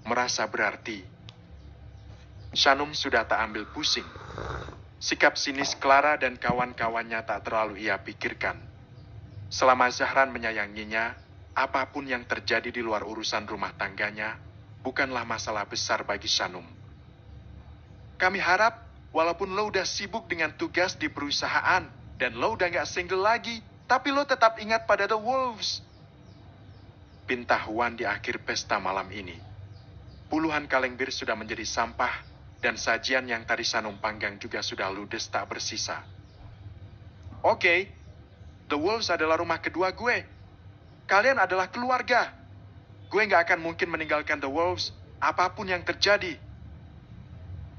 merasa berarti. Shanum sudah tak ambil pusing. Sikap sinis Clara dan kawan-kawannya tak terlalu ia pikirkan. Selama Zahran menyayanginya, apapun yang terjadi di luar urusan rumah tangganya, bukanlah masalah besar bagi Shanum. Kami harap, walaupun lo udah sibuk dengan tugas di perusahaan, dan lo udah gak single lagi, tapi lo tetap ingat pada The Wolves. Pinta Huan di akhir pesta malam ini. Puluhan kaleng bir sudah menjadi sampah, dan sajian yang tadi Shanum panggang juga sudah ludes tak bersisa. Oke, The Wolves adalah rumah kedua gue. Kalian adalah keluarga. Gue gak akan mungkin meninggalkan The Wolves, apapun yang terjadi.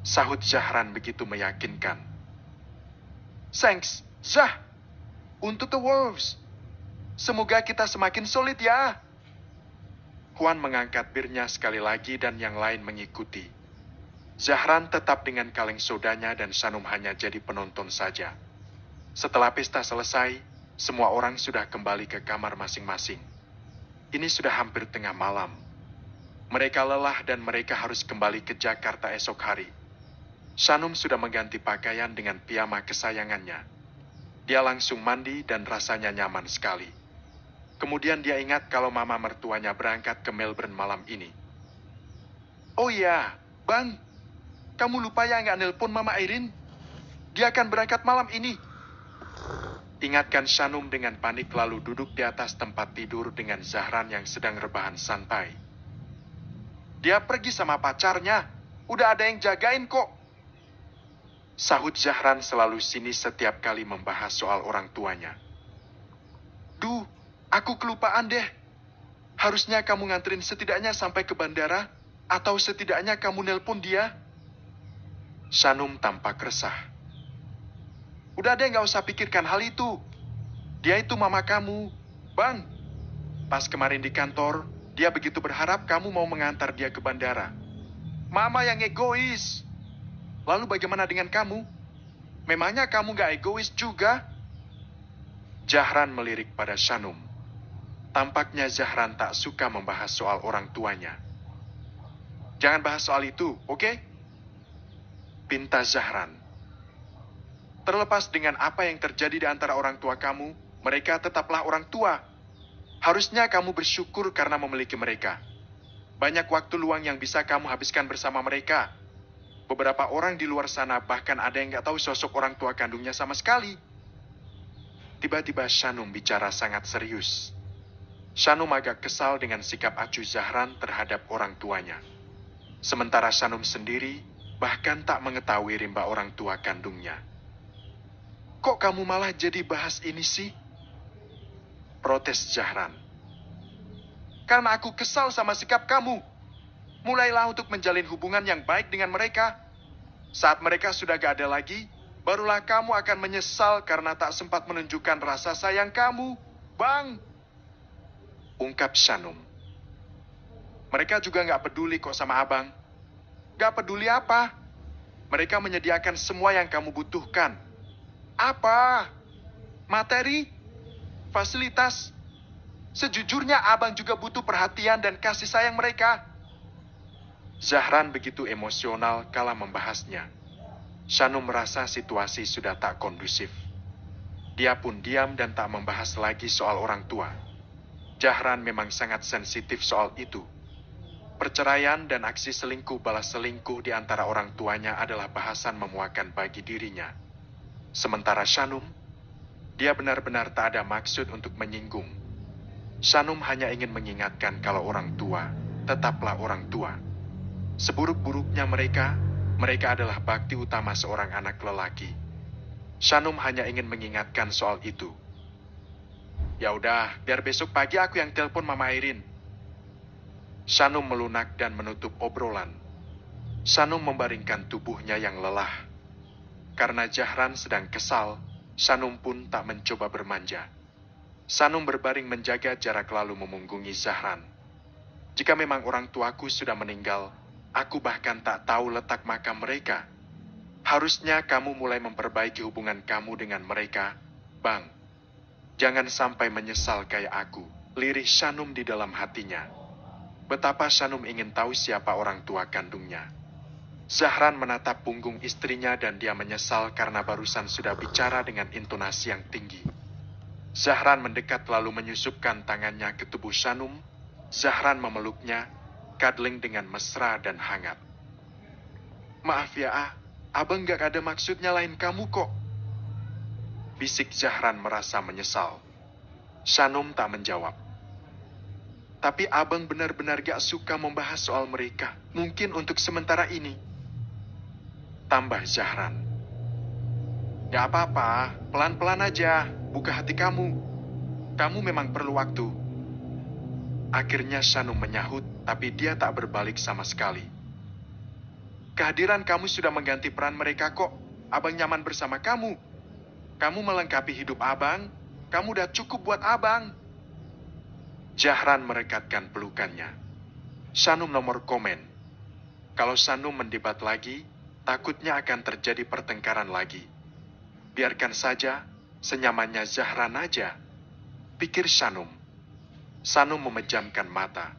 Sahut Zahran begitu meyakinkan. Thanks, Zah. Untuk The Wolves. Semoga kita semakin solid ya. Huan mengangkat birnya sekali lagi dan yang lain mengikuti. Zahran tetap dengan kaleng sodanya dan Shanum hanya jadi penonton saja. Setelah pesta selesai, semua orang sudah kembali ke kamar masing-masing. Ini sudah hampir tengah malam. Mereka lelah dan mereka harus kembali ke Jakarta esok hari. Shanum sudah mengganti pakaian dengan piyama kesayangannya. Dia langsung mandi dan rasanya nyaman sekali. Kemudian dia ingat kalau mama mertuanya berangkat ke Melbourne malam ini. Oh iya, Bang. Kamu lupa ya nggak nelpon Mama Irin? Dia akan berangkat malam ini. Ingatkan Shanum dengan panik lalu duduk di atas tempat tidur dengan Zahran yang sedang rebahan santai. Dia pergi sama pacarnya. Udah ada yang jagain kok. Sahut Zahran selalu sinis setiap kali membahas soal orang tuanya. Duh, aku kelupaan deh. Harusnya kamu nganterin setidaknya sampai ke bandara, atau setidaknya kamu nelpon dia. Shanum tampak resah. Udah deh, gak usah pikirkan hal itu. Dia itu mama kamu. Bang, pas kemarin di kantor, dia begitu berharap kamu mau mengantar dia ke bandara. Mama yang egois. Lalu bagaimana dengan kamu? Memangnya kamu gak egois juga? Zahran melirik pada Shanum. Tampaknya Zahran tak suka membahas soal orang tuanya. Jangan bahas soal itu, oke? Pinta Zahran. Terlepas dengan apa yang terjadi di antara orang tua kamu, mereka tetaplah orang tua. Harusnya kamu bersyukur karena memiliki mereka. Banyak waktu luang yang bisa kamu habiskan bersama mereka. Beberapa orang di luar sana bahkan ada yang gak tahu sosok orang tua kandungnya sama sekali. Tiba-tiba Shanum bicara sangat serius. Shanum agak kesal dengan sikap acuh Zahran terhadap orang tuanya. Sementara Shanum sendiri bahkan tak mengetahui rimba orang tua kandungnya. Kok kamu malah jadi bahas ini sih? Protes Zahran. Karena aku kesal sama sikap kamu. Mulailah untuk menjalin hubungan yang baik dengan mereka. Saat mereka sudah gak ada lagi, barulah kamu akan menyesal karena tak sempat menunjukkan rasa sayang kamu, Bang. Ungkap Shanum. Mereka juga gak peduli kok sama abang. Gak peduli apa? Mereka menyediakan semua yang kamu butuhkan. Apa? Materi? Fasilitas? Sejujurnya abang juga butuh perhatian dan kasih sayang mereka. Zahran begitu emosional kala membahasnya. Shanum merasa situasi sudah tak kondusif. Dia pun diam dan tak membahas lagi soal orang tua. Zahran memang sangat sensitif soal itu. Perceraian dan aksi selingkuh balas selingkuh di antara orang tuanya adalah bahasan memuakan bagi dirinya. Sementara Shanum, dia benar-benar tak ada maksud untuk menyinggung. Shanum hanya ingin mengingatkan kalau orang tua tetaplah orang tua. Seburuk-buruknya mereka adalah bakti utama seorang anak lelaki. Shanum hanya ingin mengingatkan soal itu. Ya udah, biar besok pagi aku yang telepon Mama Irin. Shanum melunak dan menutup obrolan. Shanum membaringkan tubuhnya yang lelah. Karena Zahran sedang kesal, Shanum pun tak mencoba bermanja. Shanum berbaring menjaga jarak lalu memunggungi Zahran. Jika memang orang tuaku sudah meninggal, aku bahkan tak tahu letak makam mereka. Harusnya kamu mulai memperbaiki hubungan kamu dengan mereka, Bang. Jangan sampai menyesal kayak aku, lirih Shanum di dalam hatinya. Betapa Shanum ingin tahu siapa orang tua kandungnya. Zahran menatap punggung istrinya dan dia menyesal karena barusan sudah bicara dengan intonasi yang tinggi. Zahran mendekat lalu menyusupkan tangannya ke tubuh Shanum. Zahran memeluknya, cuddling dengan mesra dan hangat. Maaf ya, abang gak ada maksudnya lain kamu kok. Bisik Zahran merasa menyesal. Shanum tak menjawab. Tapi abang benar-benar gak suka membahas soal mereka. Mungkin untuk sementara ini. Tambah Zahran. Gak apa-apa, pelan-pelan aja. Buka hati kamu. Kamu memang perlu waktu. Akhirnya Shanum menyahut, tapi dia tak berbalik sama sekali. Kehadiran kamu sudah mengganti peran mereka kok. Abang nyaman bersama kamu. Kamu melengkapi hidup abang. Kamu udah cukup buat abang. Zahran merekatkan pelukannya. Shanum nomor komen. Kalau Shanum mendebat lagi, takutnya akan terjadi pertengkaran lagi. Biarkan saja, senyamannya Zahran aja. Pikir Shanum. Shanum memejamkan mata.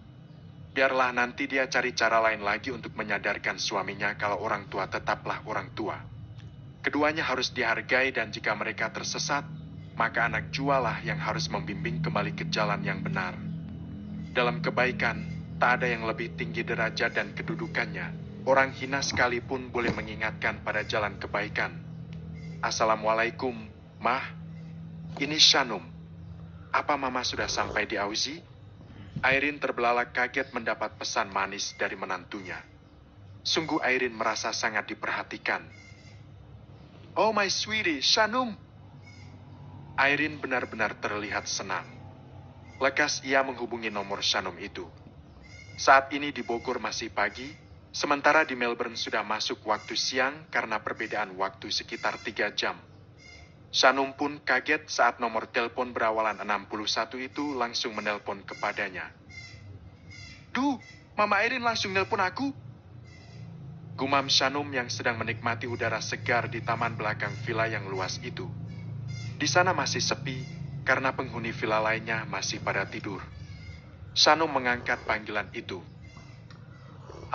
Biarlah nanti dia cari cara lain lagi untuk menyadarkan suaminya kalau orang tua tetaplah orang tua. Keduanya harus dihargai dan jika mereka tersesat, maka anak jualah yang harus membimbing kembali ke jalan yang benar. Dalam kebaikan, tak ada yang lebih tinggi derajat dan kedudukannya. Orang hina sekalipun boleh mengingatkan pada jalan kebaikan. Assalamualaikum, Mah. Ini Shanum. Apa Mama sudah sampai di Auzi? Airin terbelalak kaget mendapat pesan manis dari menantunya. Sungguh Airin merasa sangat diperhatikan. Oh my sweetie, Shanum. Airin benar-benar terlihat senang. Lekas ia menghubungi nomor Shanum itu. Saat ini di Bogor masih pagi, sementara di Melbourne sudah masuk waktu siang karena perbedaan waktu sekitar 3 jam. Shanum pun kaget saat nomor telepon berawalan 61 itu langsung menelpon kepadanya. Duh, Mama Airin langsung nelpon aku. Gumam Shanum yang sedang menikmati udara segar di taman belakang villa yang luas itu. Di sana masih sepi karena penghuni villa lainnya masih pada tidur. Shanum mengangkat panggilan itu.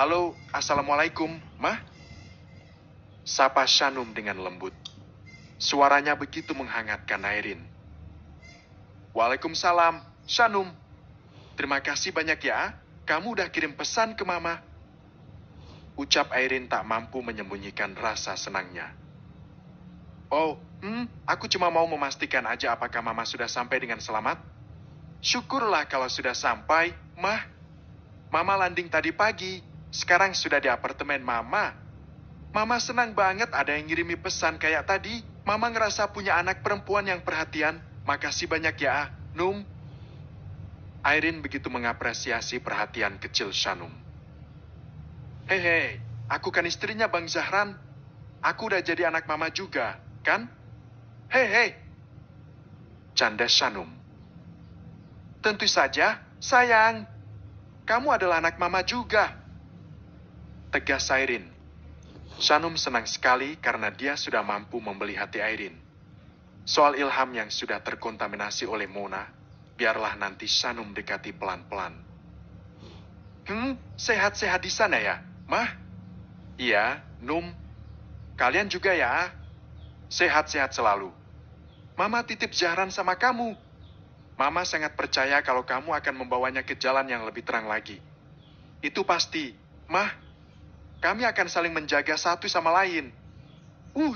Halo, Assalamualaikum, Mah. Sapa Shanum dengan lembut. Suaranya begitu menghangatkan Airin. Waalaikumsalam, Shanum. Terima kasih banyak ya, kamu udah kirim pesan ke Mama. Ucap Airin tak mampu menyembunyikan rasa senangnya. Oh, aku cuma mau memastikan aja apakah Mama sudah sampai dengan selamat. Syukurlah kalau sudah sampai, Mah. Mama landing tadi pagi, sekarang sudah di apartemen Mama. Mama senang banget ada yang ngirimi pesan kayak tadi. Mama ngerasa punya anak perempuan yang perhatian. Makasih banyak ya, Num. Airin begitu mengapresiasi perhatian kecil Shanum. Hei, aku kan istrinya Bang Zahran. Aku udah jadi anak Mama juga, kan? Hei. Canda Shanum. Tentu saja, sayang. Kamu adalah anak Mama juga. Tegas Airin. Shanum senang sekali karena dia sudah mampu membeli hati Airin. Soal Ilham yang sudah terkontaminasi oleh Mona, biarlah nanti Shanum dekati pelan-pelan. Sehat-sehat di sana ya, Mah? Iya, Num. Kalian juga ya. Sehat-sehat selalu. Mama titip Zahran sama kamu. Mama sangat percaya kalau kamu akan membawanya ke jalan yang lebih terang lagi. Itu pasti, Mah. Kami akan saling menjaga satu sama lain.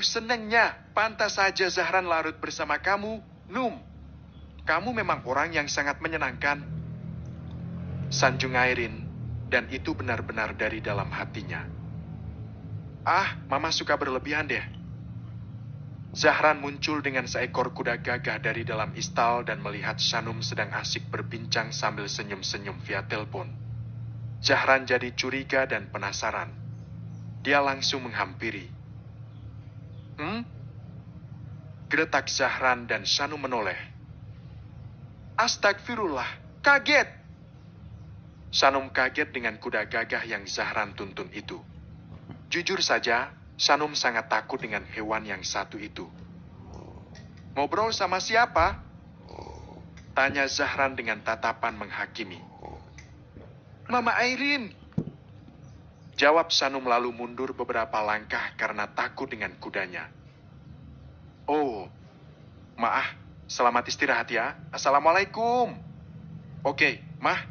Senangnya. Pantas saja Zahran larut bersama kamu, Num. Kamu memang orang yang sangat menyenangkan. Sanjung Airin, dan itu benar-benar dari dalam hatinya. Mama suka berlebihan deh. Zahran muncul dengan seekor kuda gagah dari dalam istal dan melihat Shanum sedang asik berbincang sambil senyum-senyum via telepon. Zahran jadi curiga dan penasaran. Dia langsung menghampiri. Geretak Zahran dan Shanum menoleh. Astagfirullah, kaget. Shanum kaget dengan kuda gagah yang Zahran tuntun itu. Jujur saja, Shanum sangat takut dengan hewan yang satu itu. Ngobrol sama siapa? Tanya Zahran dengan tatapan menghakimi. Mama Airin. Jawab Sanum lalu mundur beberapa langkah karena takut dengan kudanya. Oh, maaf. Selamat istirahat ya. Assalamualaikum. Oke, Mah.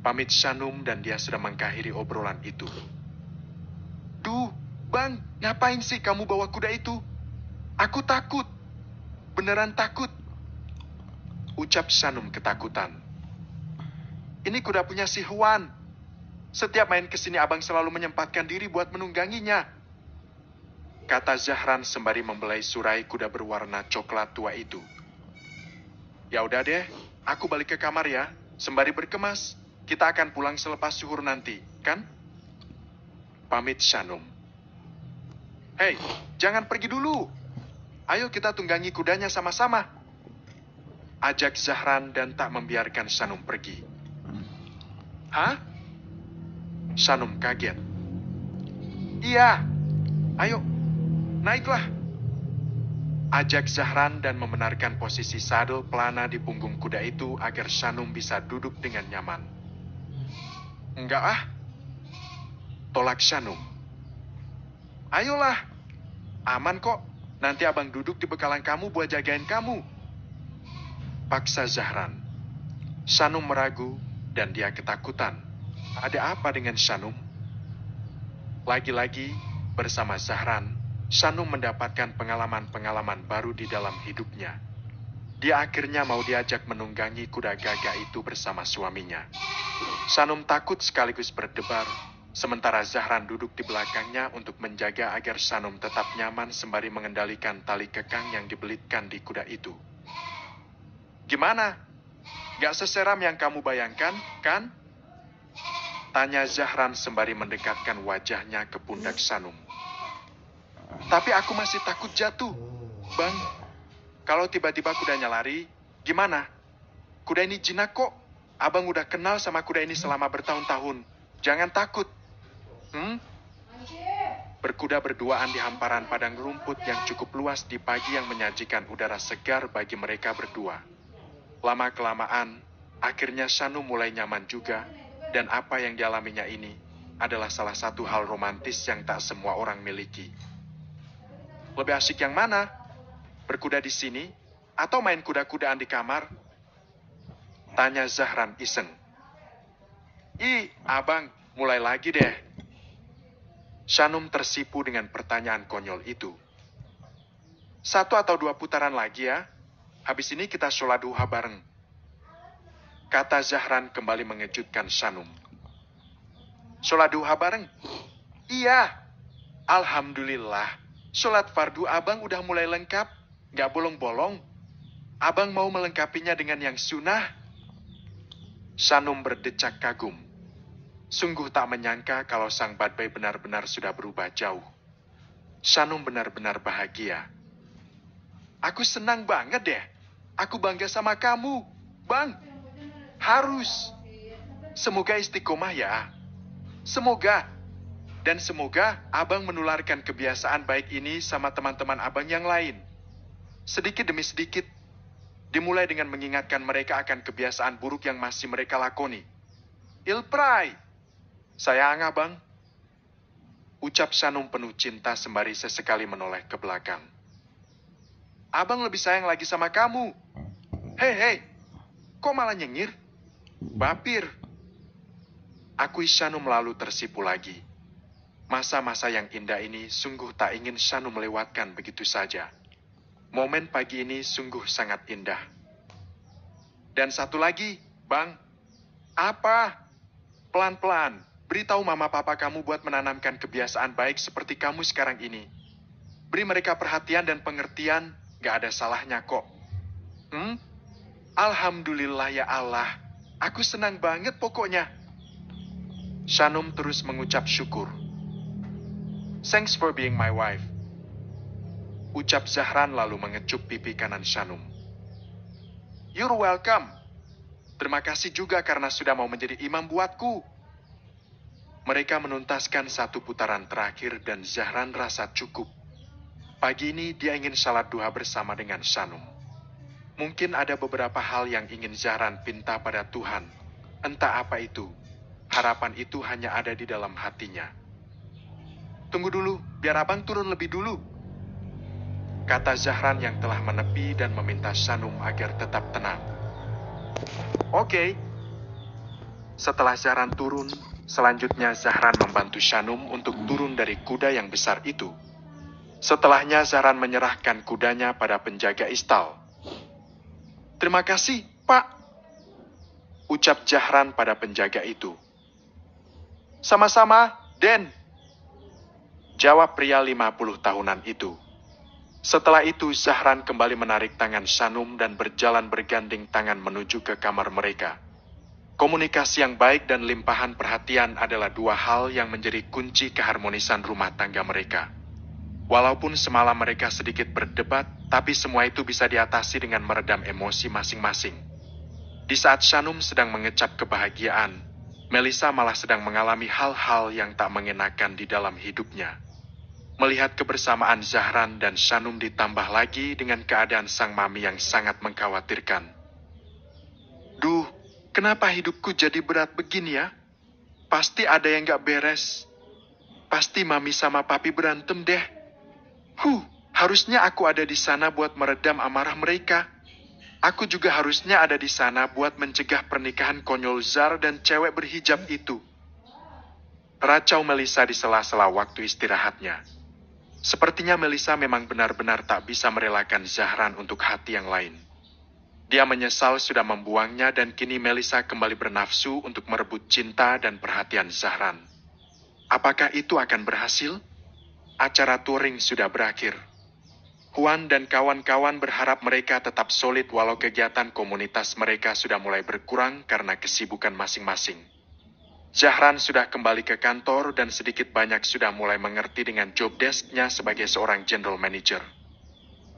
Pamit Sanum dan dia sudah mengakhiri obrolan itu. Duh, Bang, ngapain sih kamu bawa kuda itu? Aku takut. Beneran takut. Ucap Sanum ketakutan. Ini kuda punya si Huan. Setiap main kesini abang selalu menyempatkan diri buat menungganginya. Kata Zahran sembari membelai surai kuda berwarna coklat tua itu. Ya udah deh, aku balik ke kamar ya. Sembari berkemas, kita akan pulang selepas zuhur nanti, kan? Pamit Sanum. Hei, jangan pergi dulu. Ayo kita tunggangi kudanya sama-sama. Ajak Zahran dan tak membiarkan Sanum pergi. Hah? Sanum kaget. Iya, ayo, naiklah. Ajak Zahran dan membenarkan posisi sadel pelana di punggung kuda itu agar Sanum bisa duduk dengan nyaman. Enggak ah, tolak Sanum. Ayolah, aman kok. Nanti abang duduk di bekalan kamu buat jagain kamu. Paksa Zahran. Sanum meragu dan dia ketakutan. Ada apa dengan Sanum? Lagi-lagi, bersama Zahran, Sanum mendapatkan pengalaman-pengalaman baru di dalam hidupnya. Dia akhirnya mau diajak menunggangi kuda gagak itu bersama suaminya. Sanum takut sekaligus berdebar, sementara Zahran duduk di belakangnya untuk menjaga agar Sanum tetap nyaman sembari mengendalikan tali kekang yang dibelitkan di kuda itu. Gimana? Gak seseram yang kamu bayangkan, kan? Tanya Zahran sembari mendekatkan wajahnya ke pundak Sanum. Tapi aku masih takut jatuh. Bang, kalau tiba-tiba kudanya lari, gimana? Kuda ini jinak kok. Abang udah kenal sama kuda ini selama bertahun-tahun. Jangan takut. Berkuda berduaan di hamparan padang rumput yang cukup luas di pagi yang menyajikan udara segar bagi mereka berdua. Lama-kelamaan, akhirnya Sanum mulai nyaman juga, dan apa yang dialaminya ini adalah salah satu hal romantis yang tak semua orang miliki. Lebih asyik yang mana? Berkuda di sini, atau main kuda-kudaan di kamar? Tanya Zahran iseng. Ih, abang, mulai lagi deh. Sanum tersipu dengan pertanyaan konyol itu. 1 atau 2 putaran lagi ya. Habis ini kita sholat duha bareng. Kata Zahran kembali mengejutkan Sanum. Sholat duha bareng? Iya. Alhamdulillah. Sholat fardu abang udah mulai lengkap. Gak bolong-bolong. Abang mau melengkapinya dengan yang sunnah? Sanum berdecak kagum. Sungguh tak menyangka kalau sang badai benar-benar sudah berubah jauh. Sanum benar-benar bahagia. Aku senang banget deh. Aku bangga sama kamu, Bang. Harus. Semoga istiqomah ya. Semoga. Dan semoga abang menularkan kebiasaan baik ini sama teman-teman abang yang lain. Sedikit demi sedikit. Dimulai dengan mengingatkan mereka akan kebiasaan buruk yang masih mereka lakoni. Ilprai. Sayang abang. Ucap Sanum penuh cinta sembari sesekali menoleh ke belakang. Abang lebih sayang lagi sama kamu. Hei, kok malah nyengir? Bapir. Akui Sanum lalu tersipu lagi. Masa-masa yang indah ini sungguh tak ingin Sanum melewatkan begitu saja. Momen pagi ini sungguh sangat indah. Dan satu lagi, Bang. Apa? Pelan-pelan, beritahu mama papa kamu buat menanamkan kebiasaan baik seperti kamu sekarang ini. Beri mereka perhatian dan pengertian, gak ada salahnya kok. Alhamdulillah ya Allah. Aku senang banget pokoknya. Sanum terus mengucap syukur. Thanks for being my wife. Ucap Zahran lalu mengecup pipi kanan Sanum. You're welcome. Terima kasih juga karena sudah mau menjadi imam buatku. Mereka menuntaskan 1 putaran terakhir dan Zahran rasa cukup. Pagi ini dia ingin salat duha bersama dengan Sanum. Mungkin ada beberapa hal yang ingin Zahran pinta pada Tuhan. Entah apa itu, harapan itu hanya ada di dalam hatinya. Tunggu dulu, biar abang turun lebih dulu, kata Zahran yang telah menepi dan meminta Shanum agar tetap tenang. Oke. Setelah Zahran turun, selanjutnya Zahran membantu Shanum untuk turun dari kuda yang besar itu. Setelahnya Zahran menyerahkan kudanya pada penjaga istal. Terima kasih, Pak, ucap Zahran pada penjaga itu. Sama-sama, Den, jawab pria 50 tahunan itu. Setelah itu Zahran kembali menarik tangan Shanum dan berjalan bergandeng tangan menuju ke kamar mereka. Komunikasi yang baik dan limpahan perhatian adalah dua hal yang menjadi kunci keharmonisan rumah tangga mereka. Walaupun semalam mereka sedikit berdebat, tapi semua itu bisa diatasi dengan meredam emosi masing-masing. Di saat Shanum sedang mengecap kebahagiaan, Melissa malah sedang mengalami hal-hal yang tak mengenakan di dalam hidupnya. Melihat kebersamaan Zahran dan Shanum ditambah lagi dengan keadaan sang mami yang sangat mengkhawatirkan. Duh, kenapa hidupku jadi berat begini ya? Pasti ada yang gak beres. Pasti mami sama papi berantem deh. Harusnya aku ada di sana buat meredam amarah mereka. Aku juga harusnya ada di sana buat mencegah pernikahan konyol Zar dan cewek berhijab itu. Racau Melissa di sela-sela waktu istirahatnya. Sepertinya Melissa memang benar-benar tak bisa merelakan Zahran untuk hati yang lain. Dia menyesal sudah membuangnya dan kini Melissa kembali bernafsu untuk merebut cinta dan perhatian Zahran. Apakah itu akan berhasil? Acara touring sudah berakhir. Juan dan kawan-kawan berharap mereka tetap solid walau kegiatan komunitas mereka sudah mulai berkurang karena kesibukan masing-masing. Zahran sudah kembali ke kantor dan sedikit banyak sudah mulai mengerti dengan job desk-nya sebagai seorang general manager.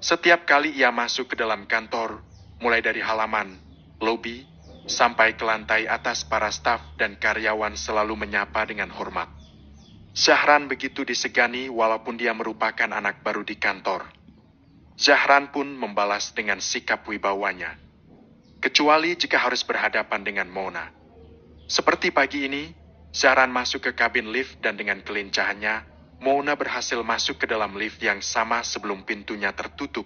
Setiap kali ia masuk ke dalam kantor, mulai dari halaman, lobi, sampai ke lantai atas, para staf dan karyawan selalu menyapa dengan hormat. Zahran begitu disegani walaupun dia merupakan anak baru di kantor. Zahran pun membalas dengan sikap wibawanya. Kecuali jika harus berhadapan dengan Mona. Seperti pagi ini, Zahran masuk ke kabin lift dan dengan kelincahannya, Mona berhasil masuk ke dalam lift yang sama sebelum pintunya tertutup.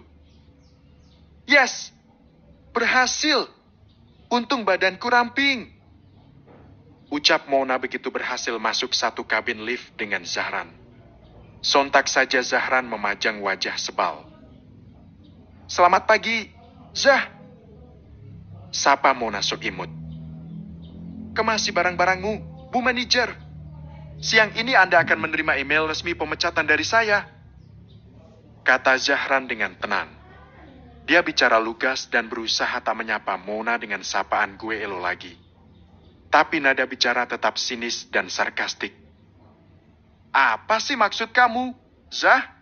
Yes! Berhasil! Untung badanku ramping! Ucap Mona begitu berhasil masuk satu kabin lift dengan Zahran. Sontak saja Zahran memajang wajah sebal. Selamat pagi, Zah! Sapa Mona sok imut. Kemasi barang-barangmu, Bu Manajer. Siang ini Anda akan menerima email resmi pemecatan dari saya, kata Zahran dengan tenang. Dia bicara lugas dan berusaha tak menyapa Mona dengan sapaan gue elo lagi. Tapi nada bicara tetap sinis dan sarkastik. Apa sih maksud kamu, Zah?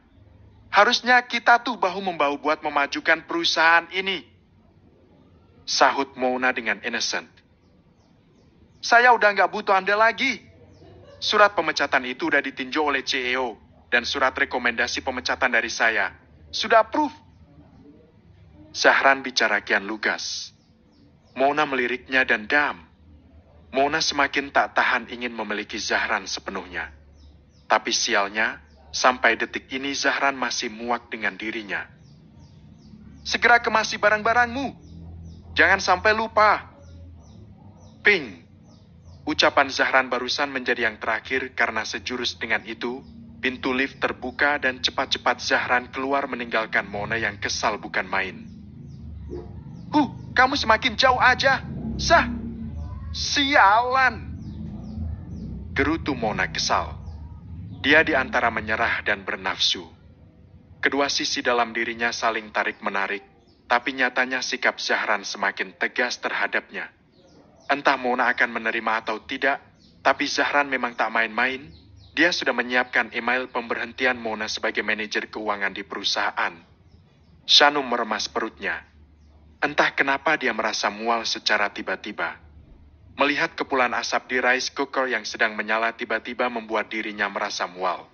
Harusnya kita tuh bahu-membahu buat memajukan perusahaan ini, sahut Mona dengan innocent. Saya udah nggak butuh Anda lagi. Surat pemecatan itu udah ditinjau oleh CEO, dan surat rekomendasi pemecatan dari saya sudah approve. Zahran bicara kian lugas. Mona meliriknya dan dam. Mona semakin tak tahan ingin memiliki Zahran sepenuhnya. Tapi sialnya, sampai detik ini Zahran masih muak dengan dirinya. Segera kemasi barang-barangmu. Jangan sampai lupa. Ping. Ucapan Zahran barusan menjadi yang terakhir karena sejurus dengan itu, pintu lift terbuka dan cepat-cepat Zahran keluar meninggalkan Mona yang kesal bukan main. Kamu semakin jauh aja. Zah! Sialan! Gerutu Mona kesal. Dia di antara menyerah dan bernafsu. Kedua sisi dalam dirinya saling tarik-menarik, tapi nyatanya sikap Zahran semakin tegas terhadapnya. Entah Mona akan menerima atau tidak, tapi Zahran memang tak main-main. Dia sudah menyiapkan email pemberhentian Mona sebagai manajer keuangan di perusahaan. Shanum meremas perutnya. Entah kenapa dia merasa mual secara tiba-tiba. Melihat kepulan asap di rice cooker yang sedang menyala tiba-tiba membuat dirinya merasa mual.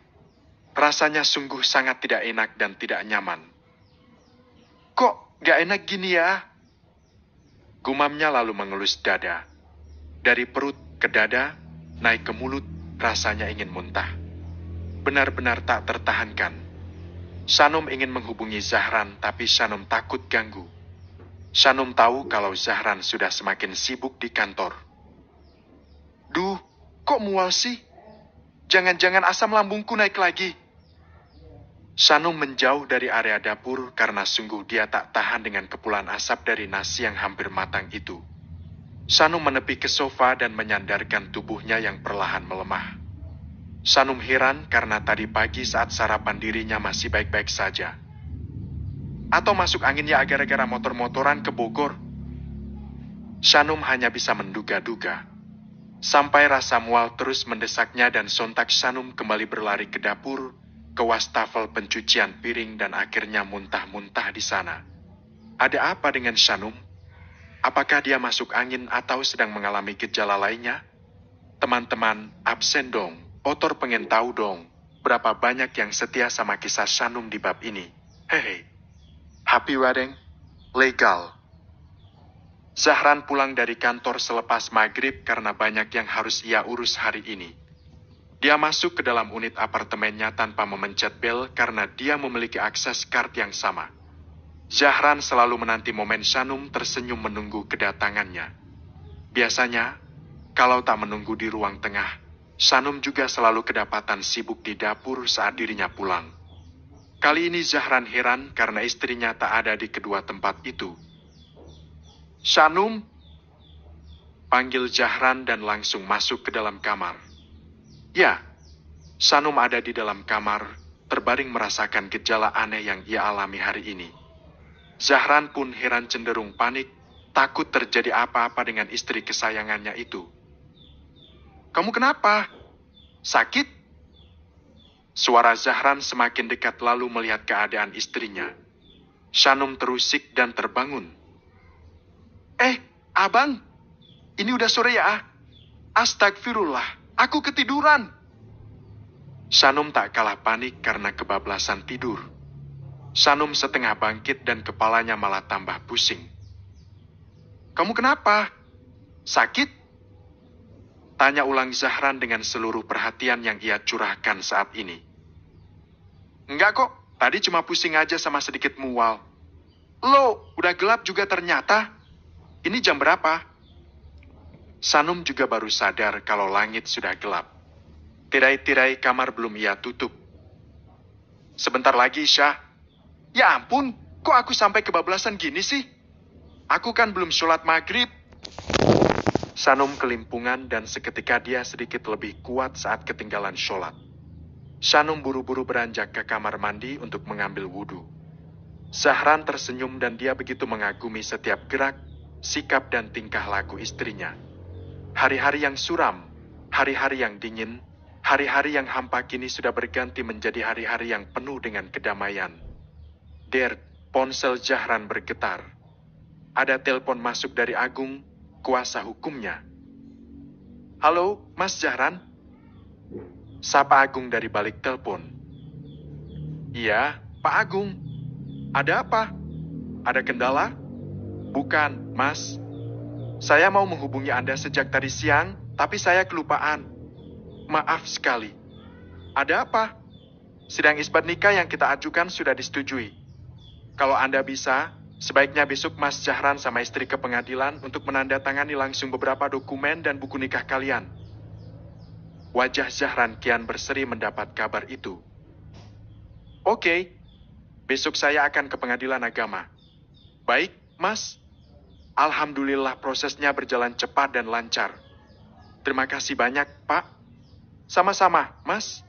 Rasanya sungguh sangat tidak enak dan tidak nyaman. Kok gak enak gini ya? Gumamnya lalu mengelus dada. Dari perut ke dada, naik ke mulut, rasanya ingin muntah. Benar-benar tak tertahankan. Shanum ingin menghubungi Zahran, tapi Shanum takut ganggu. Shanum tahu kalau Zahran sudah semakin sibuk di kantor. Duh, kok mual sih? Jangan-jangan asam lambungku naik lagi. Shanum menjauh dari area dapur karena sungguh dia tak tahan dengan kepulan asap dari nasi yang hampir matang itu. Shanum menepi ke sofa dan menyandarkan tubuhnya yang perlahan melemah. Shanum heran karena tadi pagi saat sarapan dirinya masih baik-baik saja. Atau masuk anginnya gara-gara motor-motoran ke Bogor. Shanum hanya bisa menduga-duga. Sampai rasa mual terus mendesaknya dan sontak Shanum kembali berlari ke dapur, ke wastafel pencucian piring dan akhirnya muntah-muntah di sana. Ada apa dengan Shanum? Apakah dia masuk angin atau sedang mengalami gejala lainnya? Teman-teman, absen dong. Otor pengen tahu dong, berapa banyak yang setia sama kisah Shanum di bab ini. Hehe. Happy wedding? Legal. Zahran pulang dari kantor selepas maghrib karena banyak yang harus ia urus hari ini. Dia masuk ke dalam unit apartemennya tanpa memencet bel karena dia memiliki akses kart yang sama. Zahran selalu menanti momen Shanum tersenyum menunggu kedatangannya. Biasanya, kalau tak menunggu di ruang tengah, Shanum juga selalu kedapatan sibuk di dapur saat dirinya pulang. Kali ini Zahran heran karena istrinya tak ada di kedua tempat itu. Shanum, panggil Zahran dan langsung masuk ke dalam kamar. Ya, Shanum ada di dalam kamar, terbaring merasakan gejala aneh yang ia alami hari ini. Zahran pun heran cenderung panik, takut terjadi apa-apa dengan istri kesayangannya itu. Kamu kenapa? Sakit? Suara Zahran semakin dekat lalu melihat keadaan istrinya. Shanum terusik dan terbangun. Abang, ini udah sore ya? Astagfirullah, aku ketiduran. Shanum tak kalah panik karena kebablasan tidur. Shanum setengah bangkit dan kepalanya malah tambah pusing. Kamu kenapa? Sakit? Tanya ulang Zahran dengan seluruh perhatian yang ia curahkan saat ini. Enggak kok, tadi cuma pusing aja sama sedikit mual. Loh, udah gelap juga ternyata. Ini jam berapa? Shanum juga baru sadar kalau langit sudah gelap. Tirai-tirai kamar belum ia tutup. Sebentar lagi, Syah. Ya ampun, kok aku sampai kebablasan gini sih? Aku kan belum sholat maghrib. Shanum kelimpungan dan seketika dia sedikit lebih kuat saat ketinggalan sholat. Shanum buru-buru beranjak ke kamar mandi untuk mengambil wudhu. Zahran tersenyum dan dia begitu mengagumi setiap gerak, sikap dan tingkah laku istrinya. Hari-hari yang suram, hari-hari yang dingin, hari-hari yang hampa kini sudah berganti menjadi hari-hari yang penuh dengan kedamaian. Ponsel Zahran bergetar. Ada telepon masuk dari Agung, kuasa hukumnya. Halo, Mas Zahran? Sapa Agung dari balik telepon. Iya, Pak Agung. Ada apa? Ada kendala? Bukan, Mas. Saya mau menghubungi Anda sejak tadi siang, tapi saya kelupaan. Maaf sekali. Ada apa? Sidang isbat nikah yang kita ajukan sudah disetujui. Kalau Anda bisa, sebaiknya besok Mas Zahran sama istri ke pengadilan untuk menandatangani langsung beberapa dokumen dan buku nikah kalian. Wajah Zahran kian berseri mendapat kabar itu. Oke, besok saya akan ke pengadilan agama. Baik, Mas. Alhamdulillah prosesnya berjalan cepat dan lancar. Terima kasih banyak, Pak. Sama-sama, Mas.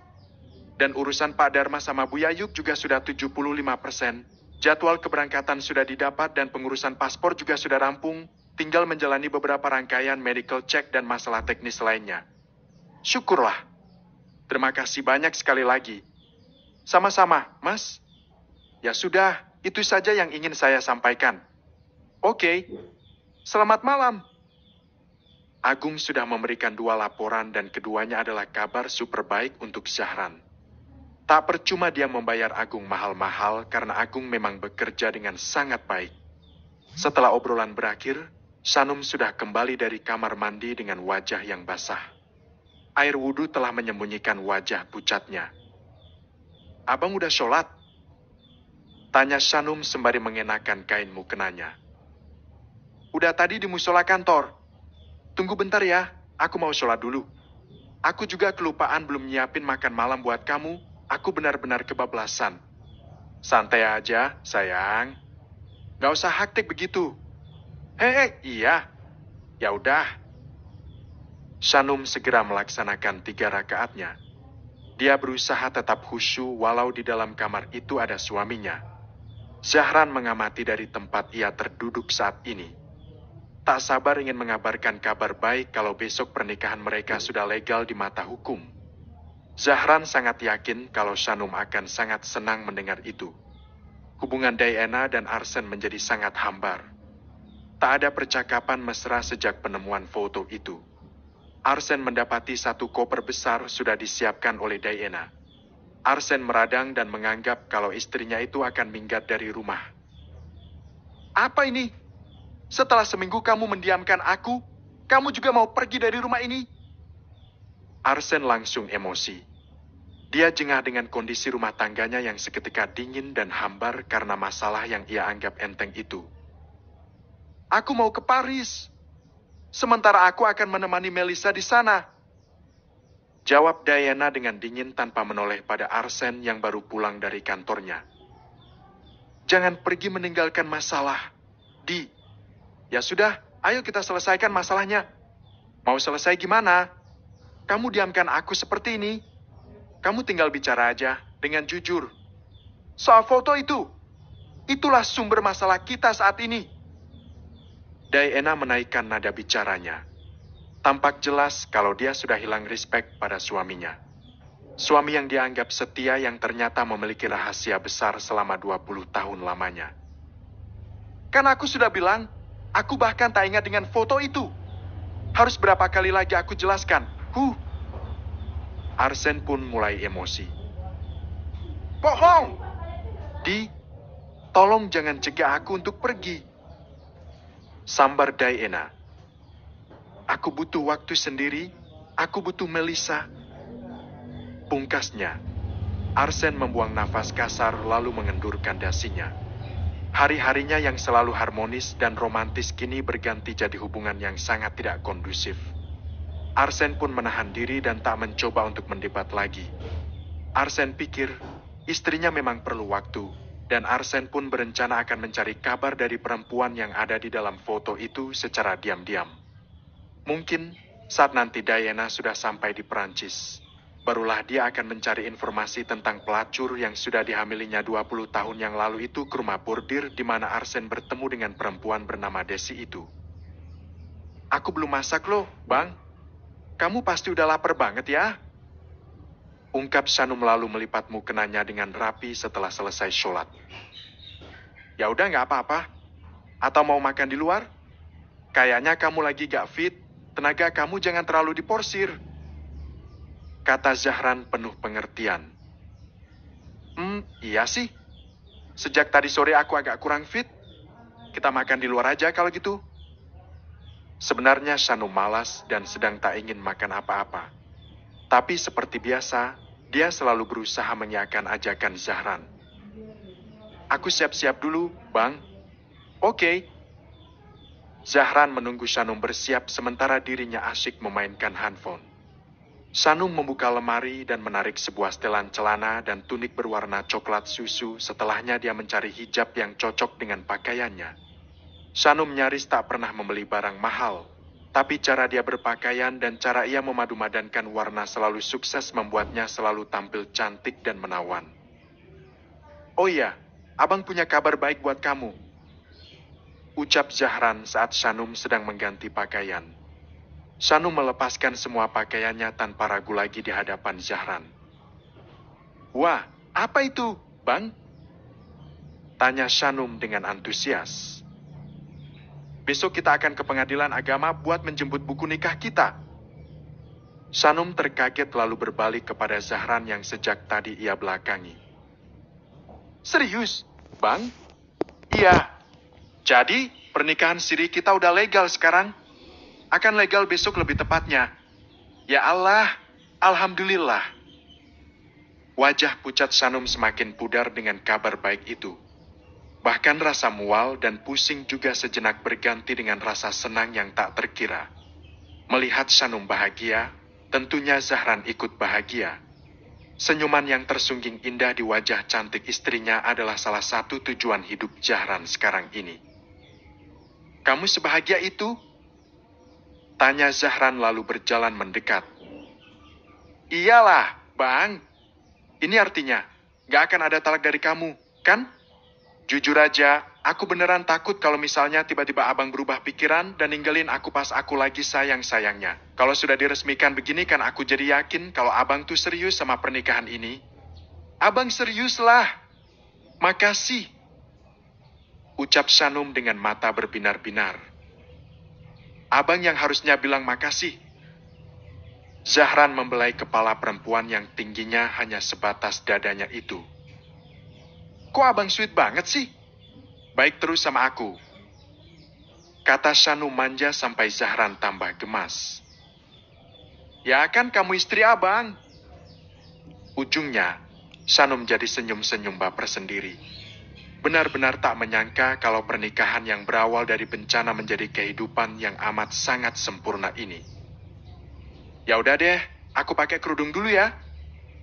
Dan urusan Pak Dharma sama Bu Yayuk juga sudah 75%. Jadwal keberangkatan sudah didapat dan pengurusan paspor juga sudah rampung. Tinggal menjalani beberapa rangkaian medical check dan masalah teknis lainnya. Syukurlah. Terima kasih banyak sekali lagi. Sama-sama, Mas. Ya sudah, itu saja yang ingin saya sampaikan. Oke. Selamat malam. Agung sudah memberikan 2 laporan dan keduanya adalah kabar super baik untuk Zahran. Tak percuma dia membayar Agung mahal-mahal karena Agung memang bekerja dengan sangat baik. Setelah obrolan berakhir, Sanum sudah kembali dari kamar mandi dengan wajah yang basah. Air wudhu telah menyembunyikan wajah pucatnya. "Abang udah sholat?" tanya Sanum sembari mengenakan kain mukenanya. "Udah tadi di musola kantor. Tunggu bentar ya, aku mau sholat dulu. Aku juga kelupaan belum nyiapin makan malam buat kamu. Aku benar-benar kebablasan." "Santai aja, sayang. Gak usah hektik begitu." "Hei, iya. Ya udah." Sanum segera melaksanakan 3 rakaatnya. Dia berusaha tetap khusyuk walau di dalam kamar itu ada suaminya. Zahran mengamati dari tempat ia terduduk saat ini. Tak sabar ingin mengabarkan kabar baik kalau besok pernikahan mereka sudah legal di mata hukum. Zahran sangat yakin kalau Sanum akan sangat senang mendengar itu. Hubungan Diana dan Arsen menjadi sangat hambar. Tak ada percakapan mesra sejak penemuan foto itu. Arsen mendapati 1 koper besar sudah disiapkan oleh Diana. Arsen meradang dan menganggap kalau istrinya itu akan minggat dari rumah. "Apa ini? Setelah seminggu kamu mendiamkan aku, kamu juga mau pergi dari rumah ini?" Arsen langsung emosi. Dia jengah dengan kondisi rumah tangganya yang seketika dingin dan hambar karena masalah yang ia anggap enteng itu. "Aku mau ke Paris. Sementara aku akan menemani Melissa di sana," jawab Diana dengan dingin tanpa menoleh pada Arsen yang baru pulang dari kantornya. "Jangan pergi meninggalkan masalah, Di. Ya sudah, ayo kita selesaikan masalahnya. Mau selesai gimana? Kamu diamkan aku seperti ini. Kamu tinggal bicara aja dengan jujur. Soal foto itu, itulah sumber masalah kita saat ini." Diana menaikkan nada bicaranya. Tampak jelas kalau dia sudah hilang respek pada suaminya. Suami yang dianggap setia yang ternyata memiliki rahasia besar selama 20 tahun lamanya. "Kan aku sudah bilang, aku bahkan tak ingat dengan foto itu. Harus berapa kali lagi aku jelaskan? Arsen pun mulai emosi. "Bohong! Di, tolong jangan cegah aku untuk pergi," sambar Diana. "Aku butuh waktu sendiri, aku butuh Melissa." Pungkasnya, Arsen membuang nafas kasar lalu mengendurkan dasinya. Hari-harinya yang selalu harmonis dan romantis kini berganti jadi hubungan yang sangat tidak kondusif. Arsen pun menahan diri dan tak mencoba untuk mendebat lagi. Arsen pikir istrinya memang perlu waktu, dan Arsen pun berencana akan mencari kabar dari perempuan yang ada di dalam foto itu secara diam-diam. Mungkin saat nanti Diana sudah sampai di Perancis, barulah dia akan mencari informasi tentang pelacur yang sudah dihamilinya 20 tahun yang lalu itu ke rumah bordir di mana Arsen bertemu dengan perempuan bernama Desi itu. "Aku belum masak loh, Bang. Kamu pasti udah lapar banget ya?" ungkap Sanum lalu melipat mukenanya dengan rapi setelah selesai sholat. "Ya udah nggak apa-apa. Atau mau makan di luar? Kayaknya kamu lagi gak fit, tenaga kamu jangan terlalu diporsir," kata Zahran penuh pengertian. Iya sih. Sejak tadi sore aku agak kurang fit. Kita makan di luar aja kalau gitu." Sebenarnya Sanum malas dan sedang tak ingin makan apa-apa. Tapi seperti biasa, dia selalu berusaha mengiyakan ajakan Zahran. "Aku siap-siap dulu, Bang." "Oke." Zahran menunggu Sanum bersiap sementara dirinya asyik memainkan handphone. Sanum membuka lemari dan menarik sebuah setelan celana dan tunik berwarna coklat susu. Setelahnya dia mencari hijab yang cocok dengan pakaiannya. Sanum nyaris tak pernah membeli barang mahal, tapi cara dia berpakaian dan cara ia memadu-madankan warna selalu sukses membuatnya selalu tampil cantik dan menawan. "Oh iya, abang punya kabar baik buat kamu," ucap Zahran saat Sanum sedang mengganti pakaian. Sanum melepaskan semua pakaiannya tanpa ragu lagi di hadapan Zahran. "Wah, apa itu, Bang?" tanya Sanum dengan antusias. "Besok kita akan ke pengadilan agama buat menjemput buku nikah kita." Sanum terkaget lalu berbalik kepada Zahran yang sejak tadi ia belakangi. "Serius, Bang?" "Iya. Jadi, Pernikahan siri kita udah legal sekarang. Akan legal besok lebih tepatnya. Ya Allah, Alhamdulillah. Wajah pucat Shanum semakin pudar dengan kabar baik itu. Bahkan rasa mual dan pusing juga sejenak berganti dengan rasa senang yang tak terkira. Melihat Shanum bahagia, tentunya Zahran ikut bahagia. Senyuman yang tersungging indah di wajah cantik istrinya adalah salah satu tujuan hidup Zahran sekarang ini. Kamu sebahagia itu? Tanya Zahran lalu berjalan mendekat. Iyalah, Bang. Ini artinya, gak akan ada talak dari kamu, kan? Jujur aja, aku beneran takut kalau misalnya tiba-tiba abang berubah pikiran dan ninggalin aku pas aku lagi sayang-sayangnya. Kalau sudah diresmikan begini kan aku jadi yakin kalau abang tuh serius sama pernikahan ini. Abang serius lah. Makasih. Ucap Shanum dengan mata berbinar-binar. Abang yang harusnya bilang makasih. Zahran membelai kepala perempuan yang tingginya hanya sebatas dadanya itu. Kok abang sweet banget sih? Baik terus sama aku. Kata Shanum manja sampai Zahran tambah gemas. Ya kan kamu istri abang. Ujungnya, Shanum jadi senyum-senyum baper sendiri. Benar-benar tak menyangka kalau pernikahan yang berawal dari bencana menjadi kehidupan yang amat sangat sempurna ini. Ya udah deh, aku pakai kerudung dulu ya.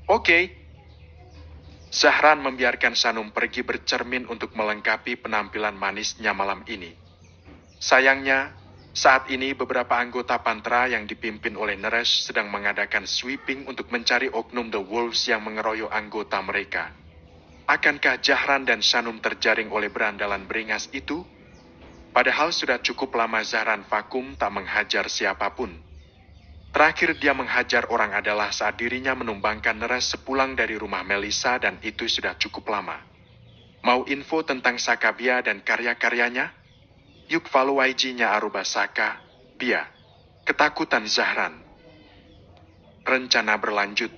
Oke. Zahran membiarkan Shanum pergi bercermin untuk melengkapi penampilan manisnya malam ini. Sayangnya, saat ini beberapa anggota Pantra yang dipimpin oleh Naresh sedang mengadakan sweeping untuk mencari oknum The Wolves yang mengeroyok anggota mereka. Akankah Zahran dan Shanum terjaring oleh berandalan beringas itu? Padahal sudah cukup lama Zahran vakum tak menghajar siapapun. Terakhir dia menghajar orang adalah saat dirinya menumbangkan Naresh sepulang dari rumah Melissa dan itu sudah cukup lama. Mau info tentang Sakabia dan karya-karyanya? Yuk follow IG-nya @Saka, Bia. Ketakutan Zahran. Rencana berlanjut.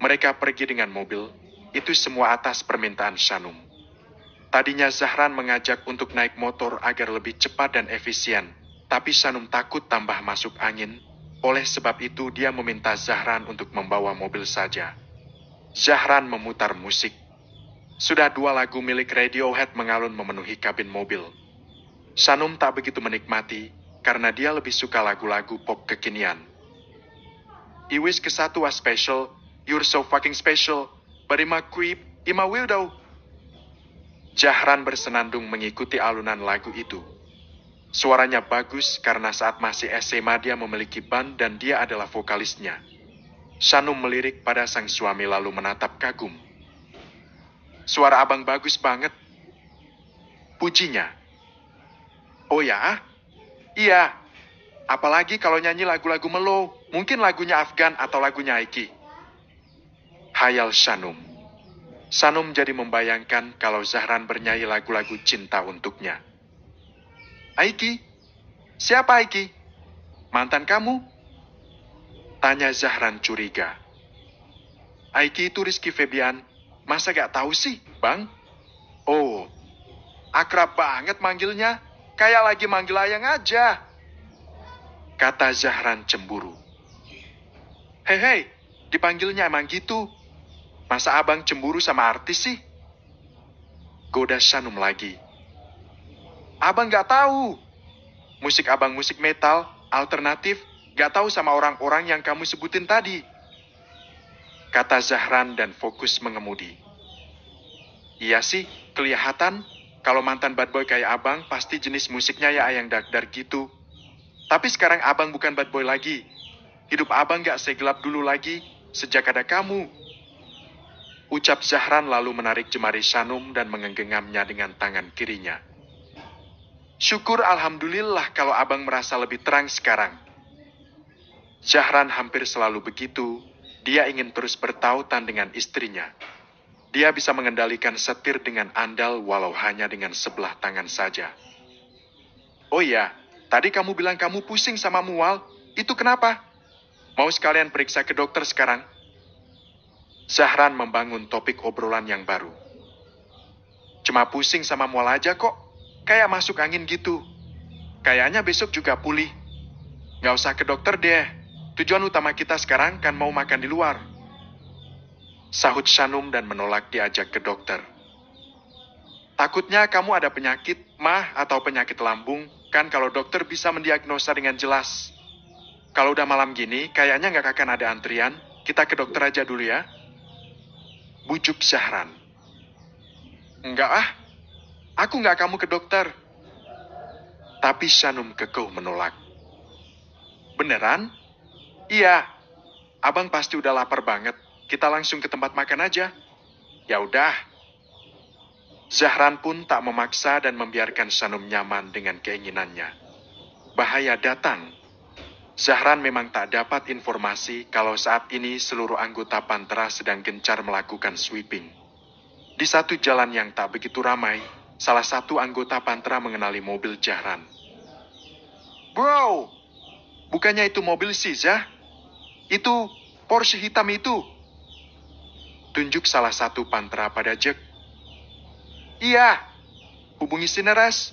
Mereka pergi dengan mobil, itu semua atas permintaan Shanum. Tadinya Zahran mengajak untuk naik motor agar lebih cepat dan efisien, tapi Shanum takut tambah masuk angin. Oleh sebab itu dia meminta Zahran untuk membawa mobil saja. Zahran memutar musik. Sudah 2 lagu milik Radiohead mengalun memenuhi kabin mobil. Shanum tak begitu menikmati, karena dia lebih suka lagu-lagu pop kekinian. I wish ke-1 was special, you're so fucking special, but I'm a creep, I'm a weirdo. Zahran bersenandung mengikuti alunan lagu itu. Suaranya bagus karena saat masih SMA dia memiliki band dan dia adalah vokalisnya. Shanum melirik pada sang suami lalu menatap kagum. Suara abang bagus banget. Pujinya. Oh ya? Iya. Apalagi kalau nyanyi lagu-lagu melo, mungkin lagunya Afgan atau lagunya Aiki. Hayal Shanum. Shanum jadi membayangkan kalau Zahran bernyanyi lagu-lagu cinta untuknya. Aiki? Siapa Aiki? Mantan kamu? Tanya Zahran curiga. Aiki itu Rizky Febian. Masa gak tahu sih, Bang? Oh, akrab banget manggilnya. Kayak lagi manggil ayang aja. Kata Zahran cemburu. Hei, dipanggilnya emang gitu. Masa abang cemburu sama artis sih? Goda Shanum lagi. Abang gak tahu. Musik abang musik metal, alternatif, gak tahu sama orang-orang yang kamu sebutin tadi. Kata Zahran dan fokus mengemudi. Iya sih, kelihatan. Kalau mantan bad boy kayak abang, pasti jenis musiknya ya yang dark-dark gitu. Tapi sekarang abang bukan bad boy lagi. Hidup abang gak segelap dulu lagi, sejak ada kamu. Ucap Zahran lalu menarik jemari Shanum dan menggenggamnya dengan tangan kirinya. Syukur alhamdulillah kalau abang merasa lebih terang sekarang. Zahran hampir selalu begitu, dia ingin terus bertautan dengan istrinya. Dia bisa mengendalikan setir dengan andal walau hanya dengan sebelah tangan saja. Oh iya, tadi kamu bilang kamu pusing sama mual, itu kenapa? Mau sekalian periksa ke dokter sekarang? Zahran membangun topik obrolan yang baru. Cuma pusing sama mual aja kok. kayak masuk angin gitu. Kayaknya besok juga pulih. Nggak usah ke dokter deh. Tujuan utama kita sekarang kan mau makan di luar. Sahut Shanum dan menolak diajak ke dokter. Takutnya kamu ada penyakit mah atau penyakit lambung, kan kalau dokter bisa mendiagnosa dengan jelas. Kalau udah malam gini, kayaknya nggak akan ada antrian. Kita ke dokter aja dulu ya. Bujuk Zahran. Enggak ah, aku nggak kamu ke dokter. Tapi Shanum kekeh menolak. Beneran? Iya. Abang pasti udah lapar banget. Kita langsung ke tempat makan aja. Ya udah. Zahran pun tak memaksa dan membiarkan Shanum nyaman dengan keinginannya. Bahaya datang. Zahran memang tak dapat informasi kalau saat ini seluruh anggota Pantera sedang gencar melakukan sweeping. Di satu jalan yang tak begitu ramai, salah satu anggota Pantera mengenali mobil Zahran. Bro, bukannya itu mobil si Zah? Itu Porsche hitam itu. Tunjuk salah satu Pantera pada Jack. Iya, hubungi Sineres.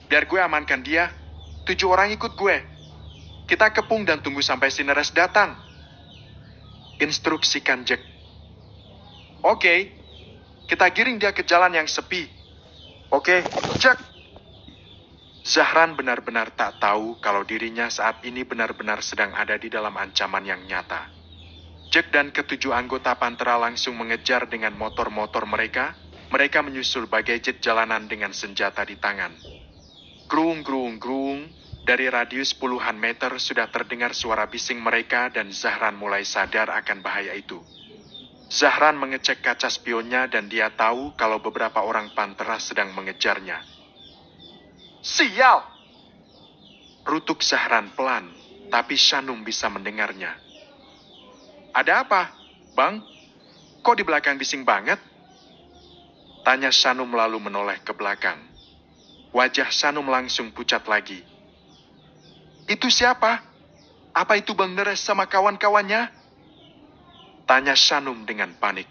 Biar gue amankan dia. 7 orang ikut gue. Kita kepung dan tunggu sampai Sineres datang. Instruksikan Jack. Oke, kita giring dia ke jalan yang sepi. Oke, Jack. Zahran benar-benar tak tahu kalau dirinya saat ini benar-benar sedang ada di dalam ancaman yang nyata. Jack dan ketujuh anggota Pantera langsung mengejar dengan motor-motor mereka. Mereka menyusul bagai jet jalanan dengan senjata di tangan. Grung, grung, grung. Dari radius puluhan meter sudah terdengar suara bising mereka dan Zahran mulai sadar akan bahaya itu. Zahran mengecek kaca spionnya dan dia tahu kalau beberapa orang Pantera sedang mengejarnya. Sial! Rutuk Zahran pelan, tapi Shanum bisa mendengarnya. Ada apa, Bang? Kok di belakang bising banget? Tanya Shanum lalu menoleh ke belakang. Wajah Shanum langsung pucat lagi. Itu siapa? Apa itu Bang Neres sama kawan-kawannya? Tanya Shanum dengan panik.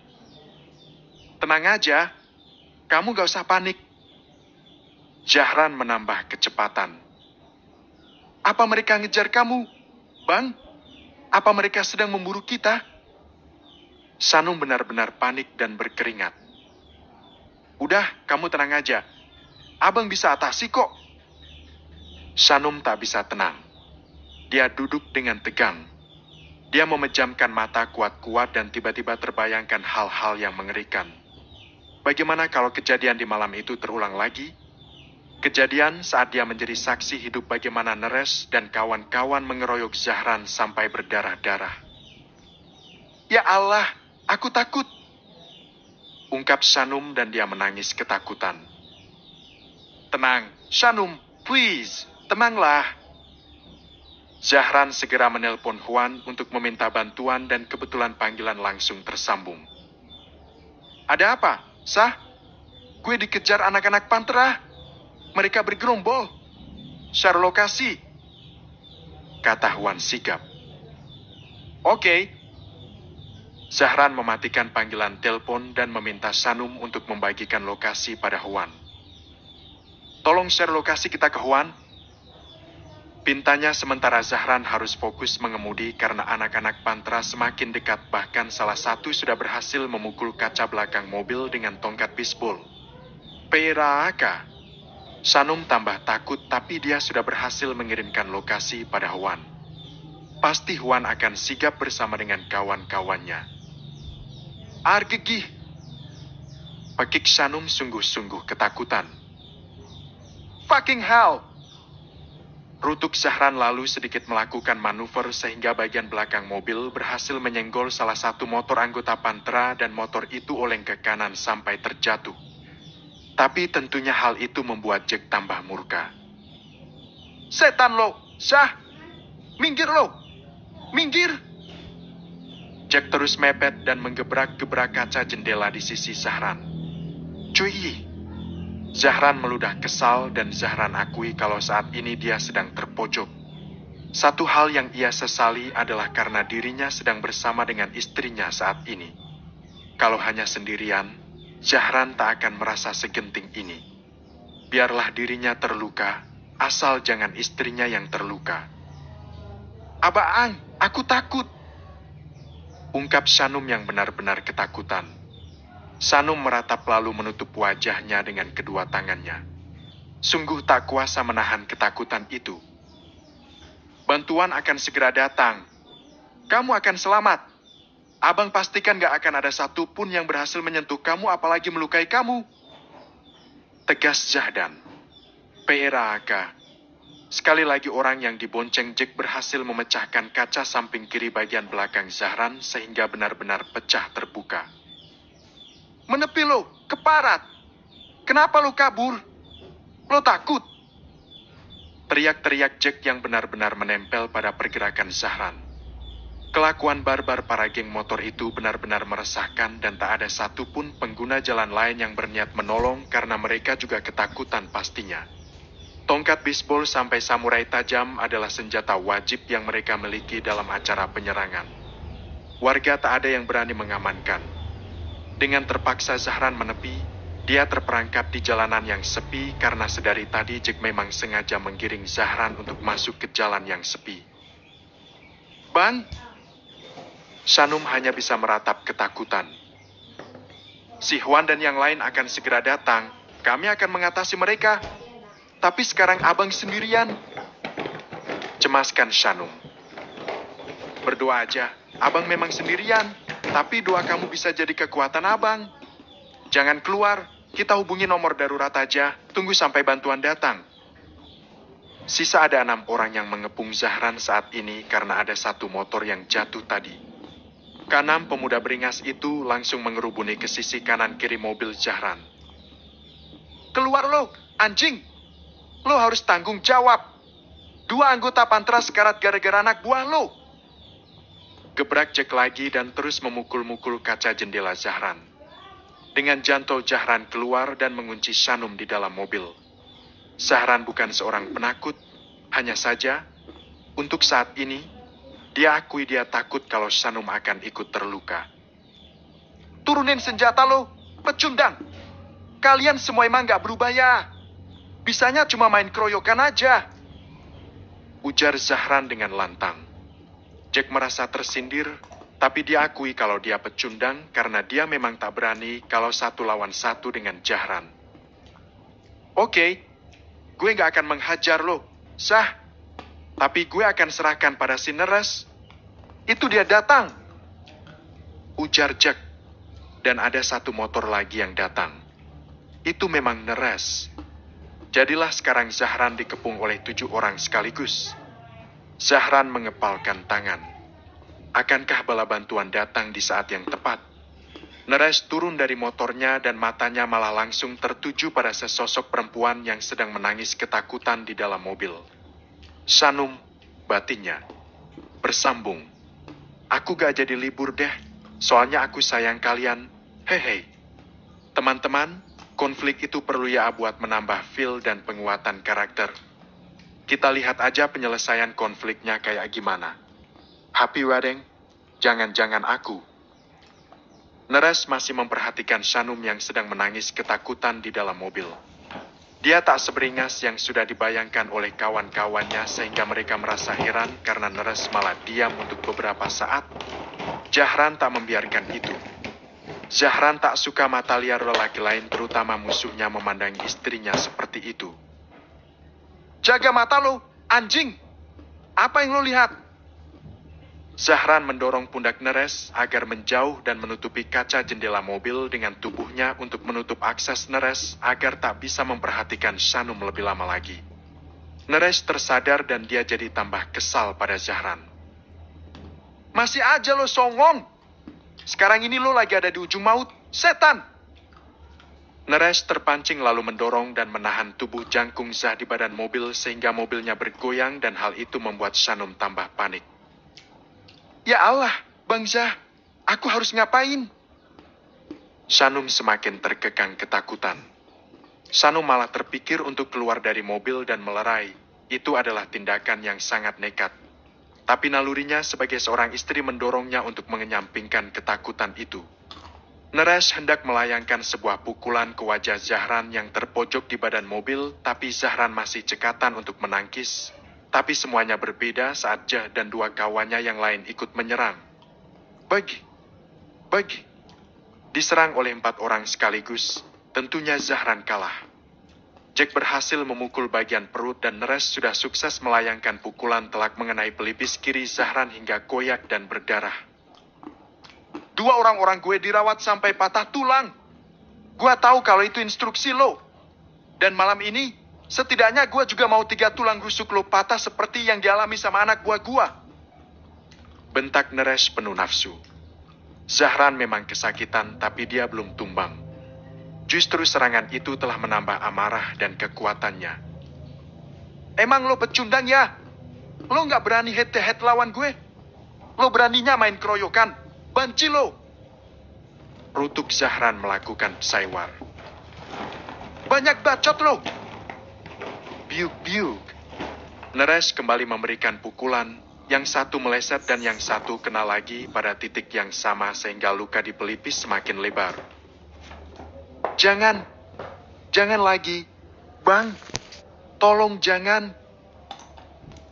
Tenang aja, kamu gak usah panik. Zahran menambah kecepatan. Apa mereka ngejar kamu, Bang? Apa mereka sedang memburu kita? Shanum benar-benar panik dan berkeringat. Udah, kamu tenang aja. Abang bisa atasi kok. Shanum tak bisa tenang. Dia duduk dengan tegang. Dia memejamkan mata kuat-kuat dan tiba-tiba terbayangkan hal-hal yang mengerikan. Bagaimana kalau kejadian di malam itu terulang lagi? Kejadian saat dia menjadi saksi hidup bagaimana Neres dan kawan-kawan mengeroyok Zahran sampai berdarah-darah. Ya Allah, aku takut. Ungkap Shanum dan dia menangis ketakutan. Tenang, Shanum, please, tenanglah. Zahran segera menelpon Huan untuk meminta bantuan dan kebetulan panggilan langsung tersambung. Ada apa, Sah? Gue dikejar anak-anak Pantera. Mereka bergerombol. Share lokasi. Kata Huan sigap. Oke. Zahran mematikan panggilan telepon dan meminta Shanum untuk membagikan lokasi pada Huan. Tolong share lokasi kita ke Huan. Pintanya sementara Zahran harus fokus mengemudi karena anak-anak Pantera semakin dekat, bahkan salah satu sudah berhasil memukul kaca belakang mobil dengan tongkat bisbol. Peraka. Shanum tambah takut tapi dia sudah berhasil mengirimkan lokasi pada Huan. Pasti Huan akan sigap bersama dengan kawan-kawannya. Argegih. Pekik Shanum sungguh-sungguh ketakutan. Fucking hell! Rutuk Zahran lalu sedikit melakukan manuver sehingga bagian belakang mobil berhasil menyenggol salah satu motor anggota Pantera dan motor itu oleng ke kanan sampai terjatuh. Tapi tentunya hal itu membuat Jack tambah murka. Setan lo, Zah! Minggir lo! Minggir! Jack terus mepet dan menggebrak-gebrak kaca jendela di sisi Zahran. Cuy! Zahran meludah kesal dan Zahran akui kalau saat ini dia sedang terpojok. Satu hal yang ia sesali adalah karena dirinya sedang bersama dengan istrinya saat ini. Kalau hanya sendirian, Zahran tak akan merasa segenting ini. Biarlah dirinya terluka, asal jangan istrinya yang terluka. Abang, aku takut. Ungkap Shanum yang benar-benar ketakutan. Shanum meratap lalu menutup wajahnya dengan kedua tangannya. Sungguh tak kuasa menahan ketakutan itu. Bantuan akan segera datang. Kamu akan selamat. Abang pastikan gak akan ada satupun yang berhasil menyentuh kamu apalagi melukai kamu. Tegas Zahdan. PRAK. Sekali lagi orang yang dibonceng Jack berhasil memecahkan kaca samping kiri bagian belakang Zahran sehingga benar-benar pecah terbuka. Menepi lo, keparat. Kenapa lo kabur? Lo takut? Teriak-teriak Jack yang benar-benar menempel pada pergerakan Zahran. Kelakuan barbar para geng motor itu benar-benar meresahkan dan tak ada satupun pengguna jalan lain yang berniat menolong karena mereka juga ketakutan pastinya. Tongkat bisbol sampai samurai tajam adalah senjata wajib yang mereka miliki dalam acara penyerangan. Warga tak ada yang berani mengamankan. Dengan terpaksa Zahran menepi, dia terperangkap di jalanan yang sepi karena sedari tadi Jack memang sengaja menggiring Zahran untuk masuk ke jalan yang sepi. Bang! Shanum hanya bisa meratap ketakutan. Si Huan dan yang lain akan segera datang. Kami akan mengatasi mereka. Tapi sekarang abang sendirian. Cemaskan Shanum. Berdoa aja, abang memang sendirian. Tapi doa kamu bisa jadi kekuatan abang. Jangan keluar, kita hubungi nomor darurat aja. Tunggu sampai bantuan datang. Sisa ada 6 orang yang mengepung Zahran saat ini karena ada satu motor yang jatuh tadi. Keenam pemuda beringas itu langsung mengerubuni ke sisi kanan kiri mobil Zahran. Keluar lo, anjing! Lo harus tanggung jawab. 2 anggota Pantra sekarat gara-gara anak buah lo. Gebrak Jack lagi dan terus memukul-mukul kaca jendela Zahran. Dengan jantol Zahran keluar dan mengunci Shanum di dalam mobil. Zahran bukan seorang penakut, hanya saja, untuk saat ini, dia akui dia takut kalau Shanum akan ikut terluka. Turunin senjata lo, pecundang. Kalian semua emang gak berubah ya. Bisanya cuma main keroyokan aja. Ujar Zahran dengan lantang. Jack merasa tersindir, tapi dia akui kalau dia pecundang karena dia memang tak berani kalau 1 lawan 1 dengan Zahran. Oke, gue gak akan menghajar lo, sah. Tapi gue akan serahkan pada si Neres. Itu dia datang. Ujar Jack. Dan ada 1 motor lagi yang datang. Itu memang Neres. Jadilah sekarang Zahran dikepung oleh 7 orang sekaligus. Zahran mengepalkan tangan. Akankah bala bantuan datang di saat yang tepat? Neres turun dari motornya dan matanya malah langsung tertuju pada sesosok perempuan yang sedang menangis ketakutan di dalam mobil. Shanum, batinnya. Bersambung. Aku gak jadi libur deh, soalnya aku sayang kalian. Hehe. Teman-teman, konflik itu perlu ya buat menambah feel dan penguatan karakter. Kita lihat aja penyelesaian konfliknya kayak gimana. Happy wedding? Jangan-jangan aku. Neres masih memperhatikan Shanum yang sedang menangis ketakutan di dalam mobil. Dia tak seberingas yang sudah dibayangkan oleh kawan-kawannya sehingga mereka merasa heran karena Neres malah diam untuk beberapa saat. Zahran tak membiarkan itu. Zahran tak suka mata liar lelaki lain terutama musuhnya memandangi istrinya seperti itu. Jaga mata lo, anjing! Apa yang lo lihat? Zahran mendorong pundak Neres agar menjauh dan menutupi kaca jendela mobil dengan tubuhnya untuk menutup akses Neres agar tak bisa memperhatikan Shanum lebih lama lagi. Neres tersadar dan dia jadi tambah kesal pada Zahran. Masih aja lo songong! Sekarang ini lo lagi ada di ujung maut, setan! Neres terpancing lalu mendorong dan menahan tubuh jangkung Zah di badan mobil sehingga mobilnya bergoyang dan hal itu membuat Shanum tambah panik. Ya Allah, Bang Zah, aku harus ngapain? Shanum semakin terkekang ketakutan. Shanum malah terpikir untuk keluar dari mobil dan melerai. Itu adalah tindakan yang sangat nekat. Tapi nalurinya sebagai seorang istri mendorongnya untuk mengenyampingkan ketakutan itu. Neres hendak melayangkan sebuah pukulan ke wajah Zahran yang terpojok di badan mobil, tapi Zahran masih cekatan untuk menangkis. Tapi semuanya berbeda saat Jah dan dua kawannya yang lain ikut menyerang. Bagi. Diserang oleh 4 orang sekaligus, tentunya Zahran kalah. Jack berhasil memukul bagian perut dan Neres sudah sukses melayangkan pukulan telak mengenai pelipis kiri Zahran hingga koyak dan berdarah. 2 orang-orang gue dirawat sampai patah tulang. Gue tahu kalau itu instruksi lo. Dan malam ini, setidaknya gue juga mau 3 tulang rusuk lo patah seperti yang dialami sama anak buah gue. Bentak Neres penuh nafsu. Zahran memang kesakitan, tapi dia belum tumbang. Justru serangan itu telah menambah amarah dan kekuatannya. Emang lo pecundang ya? Lo nggak berani head-to-head lawan gue? Lo beraninya main keroyokan? Banci lo! Rutuk Zahran melakukan psywar. Banyak bacot lo! Biuk-biuk. Neres kembali memberikan pukulan, yang satu meleset dan yang satu kena lagi pada titik yang sama sehingga luka di pelipis semakin lebar. Jangan lagi, Bang. Tolong jangan.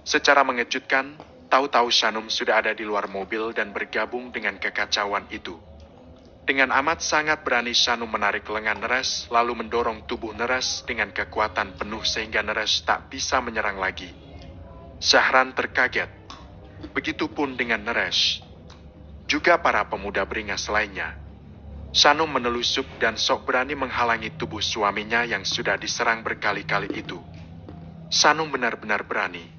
Secara mengejutkan, tahu-tahu Shanum sudah ada di luar mobil dan bergabung dengan kekacauan itu. Dengan amat sangat berani Shanum menarik lengan Neres, lalu mendorong tubuh Neres dengan kekuatan penuh sehingga Neres tak bisa menyerang lagi. Zahran terkaget. Begitupun dengan Neres. Juga para pemuda beringas lainnya. Shanum menelusup dan sok berani menghalangi tubuh suaminya yang sudah diserang berkali-kali itu. Shanum benar-benar berani.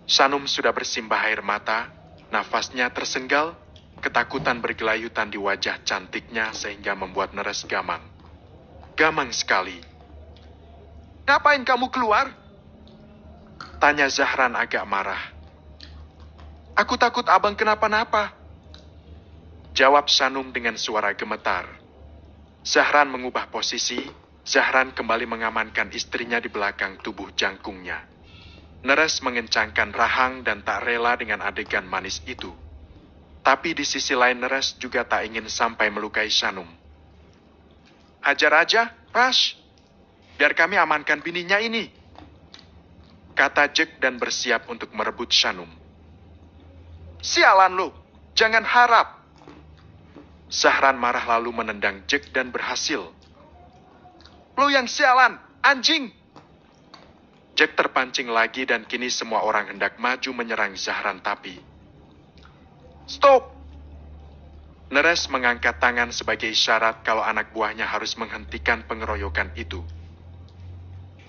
Shanum sudah bersimbah air mata, nafasnya tersenggal, ketakutan bergelayutan di wajah cantiknya sehingga membuat Neres gamang. Gamang sekali. Ngapain kamu keluar? Tanya Zahran agak marah. Aku takut abang kenapa-napa. Jawab Shanum dengan suara gemetar. Zahran mengubah posisi, Zahran kembali mengamankan istrinya di belakang tubuh jangkungnya. Neres mengencangkan rahang dan tak rela dengan adegan manis itu. Tapi di sisi lain Neres juga tak ingin sampai melukai Shanum. Hajar aja, Rush. Biar kami amankan bininya ini. Kata Jack dan bersiap untuk merebut Shanum. Sialan lo, jangan harap. Zahran marah lalu menendang Jack dan berhasil. Lo yang sialan, anjing! Jack terpancing lagi dan kini semua orang hendak maju menyerang Zahran tapi... Stop! Neres mengangkat tangan sebagai isyarat kalau anak buahnya harus menghentikan pengeroyokan itu.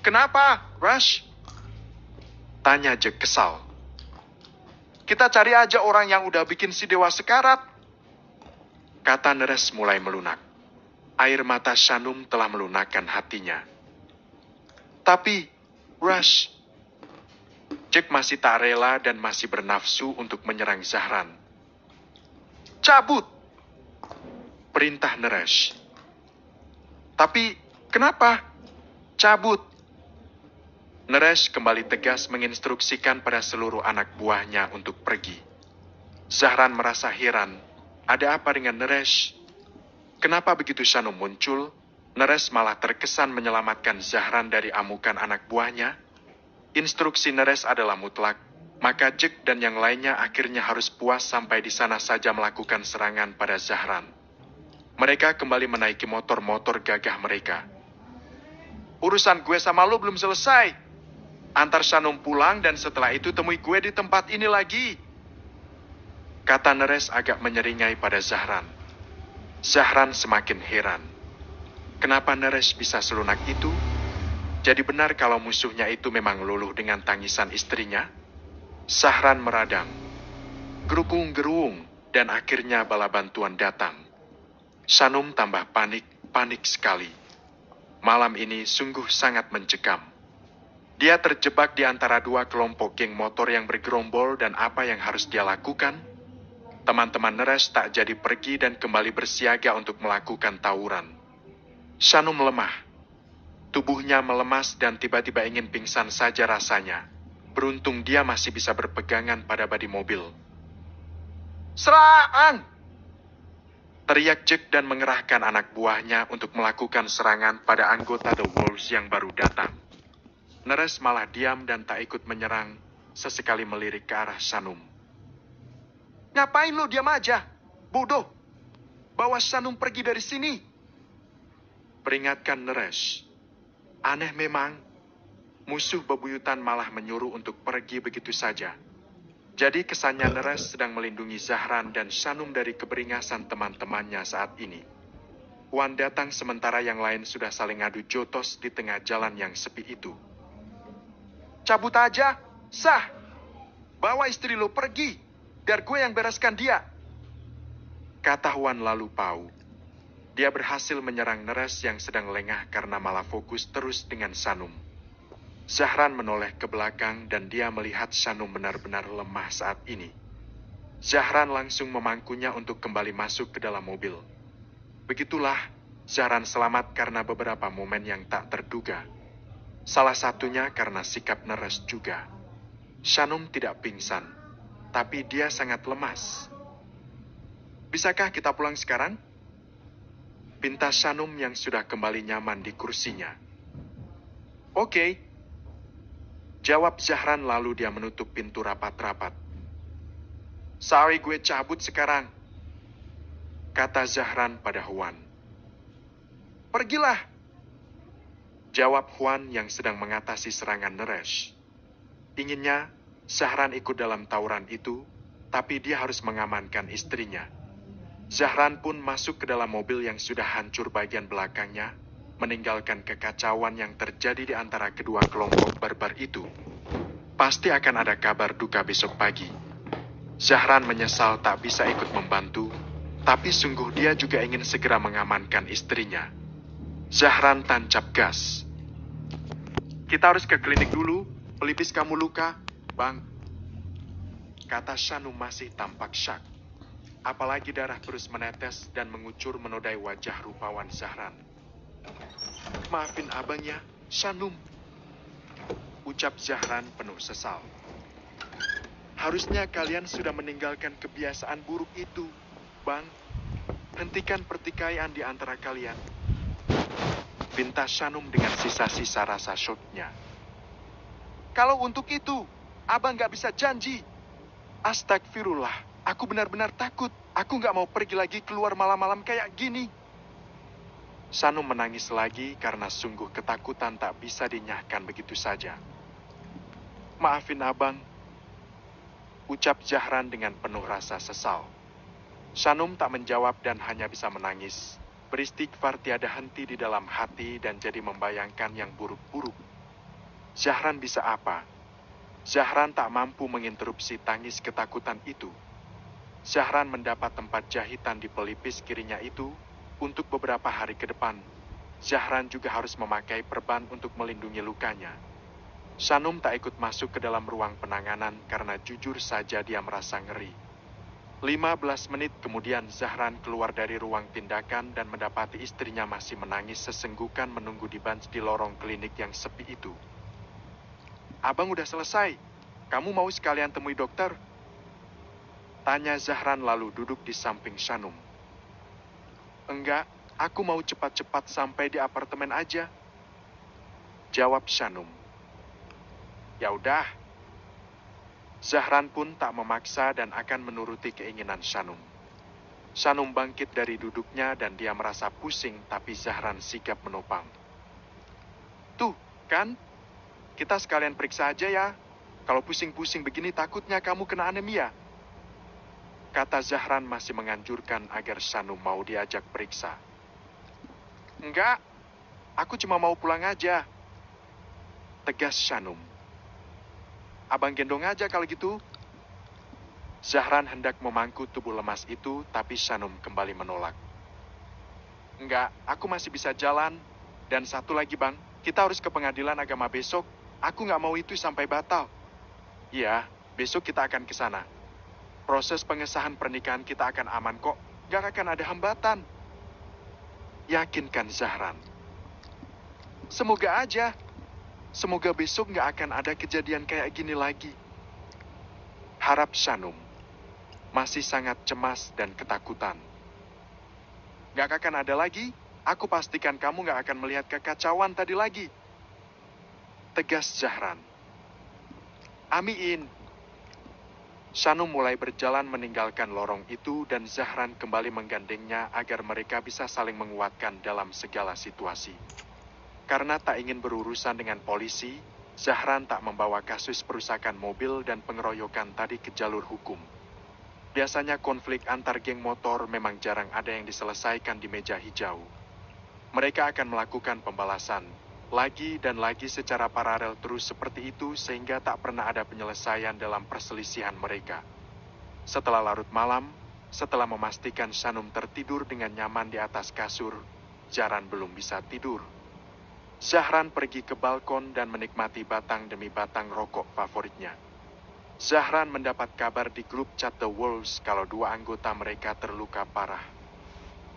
Kenapa, Rush? Tanya Jack kesal. Kita cari aja orang yang udah bikin si dewa sekarat. Kata Neres mulai melunak. Air mata Shanum telah melunakkan hatinya. Tapi, Rush, Jack masih tak rela dan masih bernafsu untuk menyerang Zahran. Cabut! Perintah Neres. Tapi, kenapa? Cabut! Neres kembali tegas menginstruksikan pada seluruh anak buahnya untuk pergi. Zahran merasa heran. Ada apa dengan Neres? Kenapa begitu Shanum muncul, Neres malah terkesan menyelamatkan Zahran dari amukan anak buahnya? Instruksi Neres adalah mutlak, maka Jack dan yang lainnya akhirnya harus puas sampai di sana saja melakukan serangan pada Zahran. Mereka kembali menaiki motor-motor gagah mereka. Urusan gue sama lo belum selesai. Antar Shanum pulang dan setelah itu temui gue di tempat ini lagi. Kata Neres agak menyeringai pada Zahran. Zahran semakin heran. Kenapa Neres bisa selunak itu? Jadi benar kalau musuhnya itu memang luluh dengan tangisan istrinya? Zahran meradang. Gerung-gerung, dan akhirnya bala bantuan datang. Shanum tambah panik sekali. Malam ini sungguh sangat mencekam. Dia terjebak di antara 2 kelompok geng motor yang bergerombol dan apa yang harus dia lakukan? Teman-teman Neres tak jadi pergi dan kembali bersiaga untuk melakukan tawuran. Shanum lemah. Tubuhnya melemas dan tiba-tiba ingin pingsan saja rasanya. Beruntung dia masih bisa berpegangan pada badi mobil. Serang! Teriak Jack dan mengerahkan anak buahnya untuk melakukan serangan pada anggota The Wolves yang baru datang. Neres malah diam dan tak ikut menyerang, sesekali melirik ke arah Shanum. Ngapain lo diam aja? Bodoh! Bawa Shanum pergi dari sini! Peringatkan Neres. Aneh memang, musuh bebuyutan malah menyuruh untuk pergi begitu saja. Jadi kesannya Neres sedang melindungi Zahran dan Shanum dari keberingasan teman-temannya saat ini. Wan datang sementara yang lain sudah saling adu jotos di tengah jalan yang sepi itu. Cabut aja, sah! Bawa istri lo pergi, biar gue yang bereskan dia. Kata Wan lalu Pau. Dia berhasil menyerang Neres yang sedang lengah karena malah fokus terus dengan Shanum. Zahran menoleh ke belakang dan dia melihat Shanum benar-benar lemah saat ini. Zahran langsung memangkunya untuk kembali masuk ke dalam mobil. Begitulah, Zahran selamat karena beberapa momen yang tak terduga. Salah satunya karena sikap Neres juga. Shanum tidak pingsan, tapi dia sangat lemas. Bisakah kita pulang sekarang? Pinta Shanum yang sudah kembali nyaman di kursinya. Oke. Jawab Zahran lalu dia menutup pintu rapat-rapat. Sorry gue cabut sekarang. Kata Zahran pada Huan. Pergilah. Jawab Huan yang sedang mengatasi serangan Neres. Inginnya Zahran ikut dalam tawuran itu, tapi dia harus mengamankan istrinya. Zahran pun masuk ke dalam mobil yang sudah hancur bagian belakangnya, meninggalkan kekacauan yang terjadi di antara kedua kelompok barbar itu. Pasti akan ada kabar duka besok pagi. Zahran menyesal tak bisa ikut membantu, tapi sungguh dia juga ingin segera mengamankan istrinya. Zahran tancap gas. Kita harus ke klinik dulu, pelipis kamu luka, Bang. Kata Shanum masih tampak syak. Apalagi darah terus menetes dan mengucur menodai wajah rupawan Zahran. Maafin abang ya, Shanum. Ucap Zahran penuh sesal. Harusnya kalian sudah meninggalkan kebiasaan buruk itu, Bang. Hentikan pertikaian di antara kalian. Pinta Shanum dengan sisa-sisa rasa syoknya. Kalau untuk itu, abang gak bisa janji. Astagfirullah, aku benar-benar takut. Aku gak mau pergi lagi keluar malam-malam kayak gini. Shanum menangis lagi karena sungguh ketakutan tak bisa dinyahkan begitu saja. Maafin abang, ucap Zahran dengan penuh rasa sesal. Shanum tak menjawab dan hanya bisa menangis. Beristighfar tiada henti di dalam hati dan jadi membayangkan yang buruk-buruk. Zahran bisa apa? Zahran tak mampu menginterupsi tangis ketakutan itu. Zahran mendapat tempat jahitan di pelipis kirinya itu. Untuk beberapa hari ke depan, Zahran juga harus memakai perban untuk melindungi lukanya. Shanum tak ikut masuk ke dalam ruang penanganan karena jujur saja dia merasa ngeri. 15 menit kemudian Zahran keluar dari ruang tindakan dan mendapati istrinya masih menangis sesenggukan menunggu di bench di lorong klinik yang sepi itu. Abang udah selesai. Kamu mau sekalian temui dokter? Tanya Zahran lalu duduk di samping Shanum. Enggak, aku mau cepat-cepat sampai di apartemen aja. Jawab Shanum. Ya udah. Zahran pun tak memaksa dan akan menuruti keinginan Shanum. Shanum bangkit dari duduknya dan dia merasa pusing tapi Zahran sigap menopang. Tuh, kan? Kita sekalian periksa aja ya. Kalau pusing-pusing begini takutnya kamu kena anemia. Kata Zahran masih menganjurkan agar Shanum mau diajak periksa. Enggak, aku cuma mau pulang aja. Tegas Shanum. Abang gendong aja kalau gitu. Zahran hendak memangku tubuh lemas itu, tapi Shanum kembali menolak. Enggak, aku masih bisa jalan. Dan satu lagi bang, kita harus ke pengadilan agama besok. Aku nggak mau itu sampai batal. Iya, besok kita akan ke sana. Proses pengesahan pernikahan kita akan aman kok. Gak akan ada hambatan. Yakinkan Zahran. Semoga aja. Semoga besok gak akan ada kejadian kayak gini lagi. Harap Shanum. Masih sangat cemas dan ketakutan. Gak akan ada lagi. Aku pastikan kamu gak akan melihat kekacauan tadi lagi. Tegas Zahran. Amiin. Shanum mulai berjalan meninggalkan lorong itu dan Zahran kembali menggandengnya agar mereka bisa saling menguatkan dalam segala situasi. Karena tak ingin berurusan dengan polisi, Zahran tak membawa kasus perusakan mobil dan pengeroyokan tadi ke jalur hukum. Biasanya konflik antar geng motor memang jarang ada yang diselesaikan di meja hijau. Mereka akan melakukan pembalasan, lagi dan lagi secara paralel terus seperti itu sehingga tak pernah ada penyelesaian dalam perselisihan mereka. Setelah larut malam, setelah memastikan Shanum tertidur dengan nyaman di atas kasur, Zahran belum bisa tidur. Zahran pergi ke balkon dan menikmati batang demi batang rokok favoritnya. Zahran mendapat kabar di grup chat The Wolves kalau 2 anggota mereka terluka parah.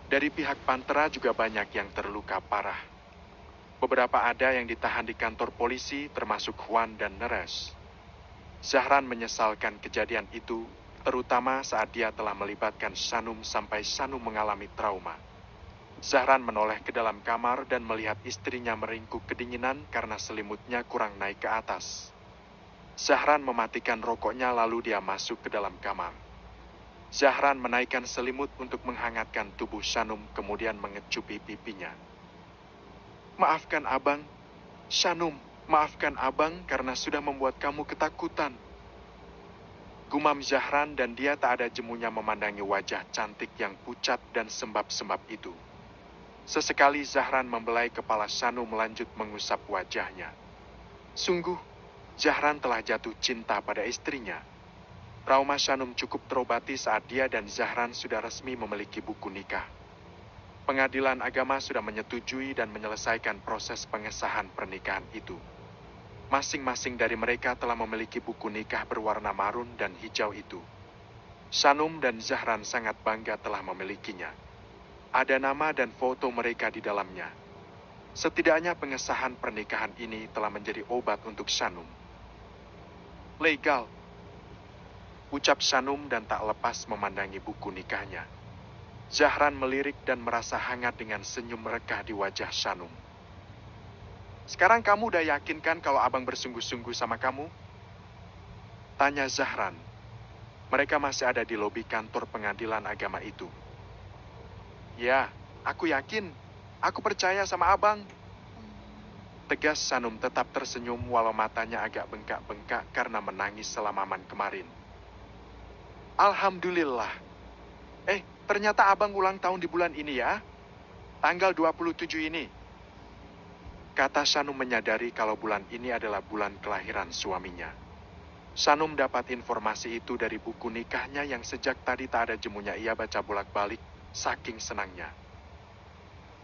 Dari pihak Pantera juga banyak yang terluka parah. Beberapa ada yang ditahan di kantor polisi termasuk Juan dan Neres. Zahran menyesalkan kejadian itu, terutama saat dia telah melibatkan Shanum sampai Shanum mengalami trauma. Zahran menoleh ke dalam kamar dan melihat istrinya meringkuk kedinginan karena selimutnya kurang naik ke atas. Zahran mematikan rokoknya lalu dia masuk ke dalam kamar. Zahran menaikkan selimut untuk menghangatkan tubuh Shanum kemudian mengecupi pipinya. Maafkan abang, Shanum, maafkan abang karena sudah membuat kamu ketakutan. Gumam Zahran dan dia tak ada jemunya memandangi wajah cantik yang pucat dan sembab-sembab itu. Sesekali Zahran membelai kepala Shanum lanjut mengusap wajahnya. Sungguh, Zahran telah jatuh cinta pada istrinya. Trauma Shanum cukup terobati saat dia dan Zahran sudah resmi memiliki buku nikah. Pengadilan agama sudah menyetujui dan menyelesaikan proses pengesahan pernikahan itu. Masing-masing dari mereka telah memiliki buku nikah berwarna marun dan hijau itu. Shanum dan Zahran sangat bangga telah memilikinya. Ada nama dan foto mereka di dalamnya. Setidaknya pengesahan pernikahan ini telah menjadi obat untuk Shanum. Legal, ucap Shanum dan tak lepas memandangi buku nikahnya. Zahran melirik dan merasa hangat dengan senyum merekah di wajah Shanum. Sekarang kamu udah yakin kan kalau abang bersungguh-sungguh sama kamu? Tanya Zahran. Mereka masih ada di lobi kantor pengadilan agama itu. Ya, aku yakin. Aku percaya sama abang. Tegas Shanum tetap tersenyum walau matanya agak bengkak-bengkak karena menangis selamaman kemarin. Alhamdulillah. Ternyata abang ulang tahun di bulan ini ya. Tanggal 27 ini. Kata Shanum menyadari kalau bulan ini adalah bulan kelahiran suaminya. Shanum dapat informasi itu dari buku nikahnya yang sejak tadi tak ada jemunya ia baca bolak-balik, saking senangnya.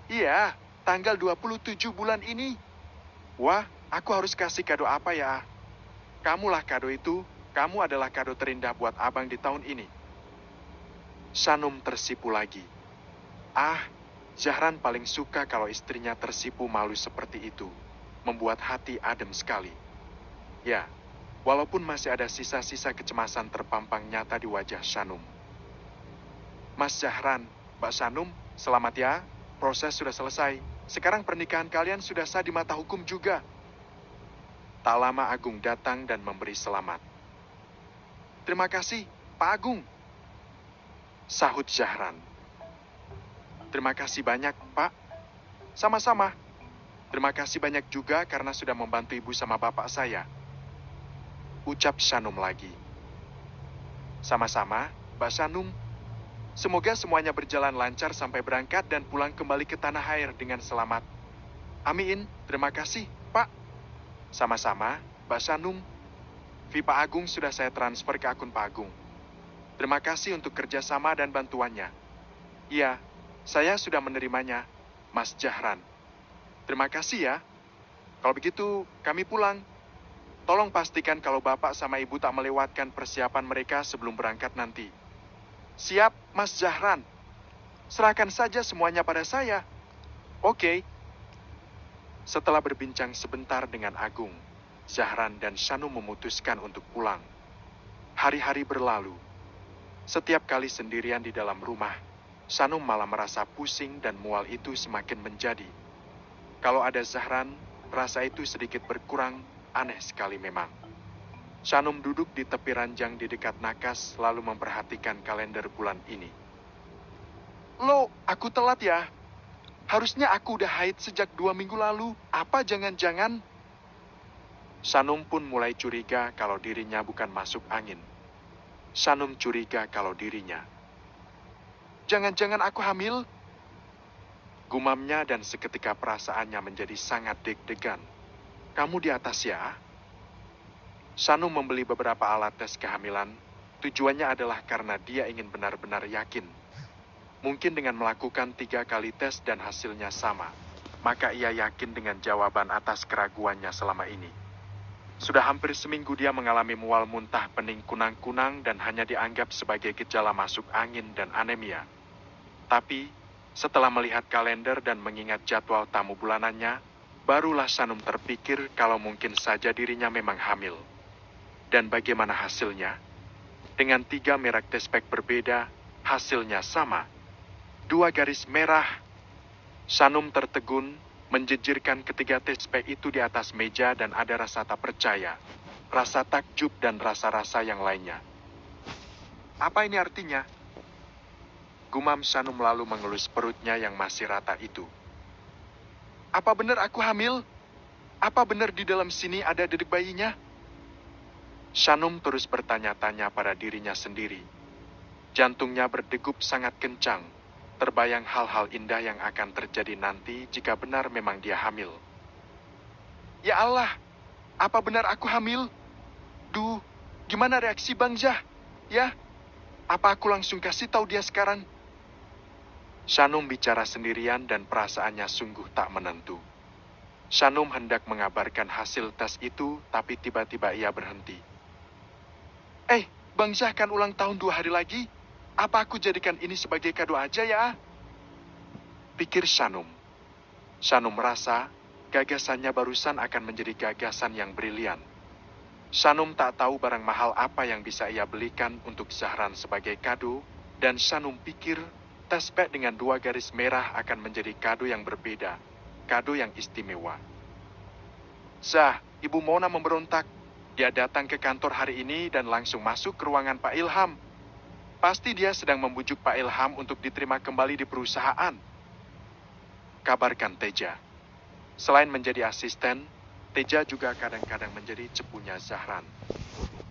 Iya, tanggal 27 bulan ini. Wah, aku harus kasih kado apa ya? Kamulah kado itu, kamu adalah kado terindah buat abang di tahun ini. Shanum tersipu lagi. Zahran paling suka kalau istrinya tersipu malu seperti itu. Membuat hati adem sekali. Ya, walaupun masih ada sisa-sisa kecemasan terpampang nyata di wajah Shanum. Mas Zahran, Mbak Shanum, selamat ya. Proses sudah selesai. Sekarang pernikahan kalian sudah sah di mata hukum juga. Tak lama Agung datang dan memberi selamat. Terima kasih, Pak Agung. Sahut Zahran. Terima kasih banyak, Pak. Sama-sama. Terima kasih banyak juga karena sudah membantu ibu sama bapak saya. Ucap Shanum lagi. Sama-sama, Mbak Shanum. Semoga semuanya berjalan lancar sampai berangkat dan pulang kembali ke tanah air dengan selamat. Amin, terima kasih, Pak. Sama-sama, Mbak Shanum. Fee Pak Agung sudah saya transfer ke akun Pak Agung. Terima kasih untuk kerjasama dan bantuannya. Iya, saya sudah menerimanya, Mas Zahran. Terima kasih ya. Kalau begitu, kami pulang. Tolong pastikan kalau Bapak sama Ibu tak melewatkan persiapan mereka sebelum berangkat nanti. Siap, Mas Zahran. Serahkan saja semuanya pada saya. Oke. Setelah berbincang sebentar dengan Agung, Zahran dan Shanum memutuskan untuk pulang. Hari-hari berlalu. Setiap kali sendirian di dalam rumah, Sanum malah merasa pusing dan mual itu semakin menjadi. Kalau ada Zahran, rasa itu sedikit berkurang, aneh sekali memang. Sanum duduk di tepi ranjang di dekat nakas lalu memperhatikan kalender bulan ini. Loh, aku telat ya? Harusnya aku udah haid sejak 2 minggu lalu. Apa jangan-jangan? Sanum pun mulai curiga kalau dirinya bukan masuk angin. Sanum curiga kalau dirinya. Jangan-jangan aku hamil? Gumamnya dan seketika perasaannya menjadi sangat deg-degan. Kamu di atas ya? Sanum membeli beberapa alat tes kehamilan. Tujuannya adalah karena dia ingin benar-benar yakin. Mungkin dengan melakukan 3 kali tes dan hasilnya sama, maka ia yakin dengan jawaban atas keraguannya selama ini. Sudah hampir seminggu dia mengalami mual muntah pening kunang-kunang dan hanya dianggap sebagai gejala masuk angin dan anemia. Tapi, setelah melihat kalender dan mengingat jadwal tamu bulanannya, barulah Sanum terpikir kalau mungkin saja dirinya memang hamil. Dan bagaimana hasilnya? Dengan 3 merek tespek berbeda, hasilnya sama. 2 garis merah. Sanum tertegun, menjejirkan ketiga tespek itu di atas meja dan ada rasa tak percaya, rasa takjub dan rasa-rasa yang lainnya. Apa ini artinya? Gumam Sanum lalu mengelus perutnya yang masih rata itu. Apa benar aku hamil? Apa benar di dalam sini ada dedek bayinya? Sanum terus bertanya-tanya pada dirinya sendiri. Jantungnya berdegup sangat kencang. Terbayang hal-hal indah yang akan terjadi nanti jika benar memang dia hamil. Ya Allah, apa benar aku hamil? Duh, gimana reaksi Bang Zah? Ya, apa aku langsung kasih tahu dia sekarang? Sanum bicara sendirian dan perasaannya sungguh tak menentu. Sanum hendak mengabarkan hasil tes itu, tapi tiba-tiba ia berhenti. Bang Zah kan ulang tahun 2 hari lagi. Apa aku jadikan ini sebagai kado aja ya? Pikir Sanum. Sanum merasa gagasannya barusan akan menjadi gagasan yang brilian. Sanum tak tahu barang mahal apa yang bisa ia belikan untuk Zahran sebagai kado, dan Sanum pikir tespek dengan 2 garis merah akan menjadi kado yang berbeda, kado yang istimewa. Zah, Ibu Mona memberontak. Dia datang ke kantor hari ini dan langsung masuk ke ruangan Pak Ilham. Pasti dia sedang membujuk Pak Ilham untuk diterima kembali di perusahaan. Kabarkan Teja. Selain menjadi asisten, Teja juga kadang-kadang menjadi cepunya Zahran.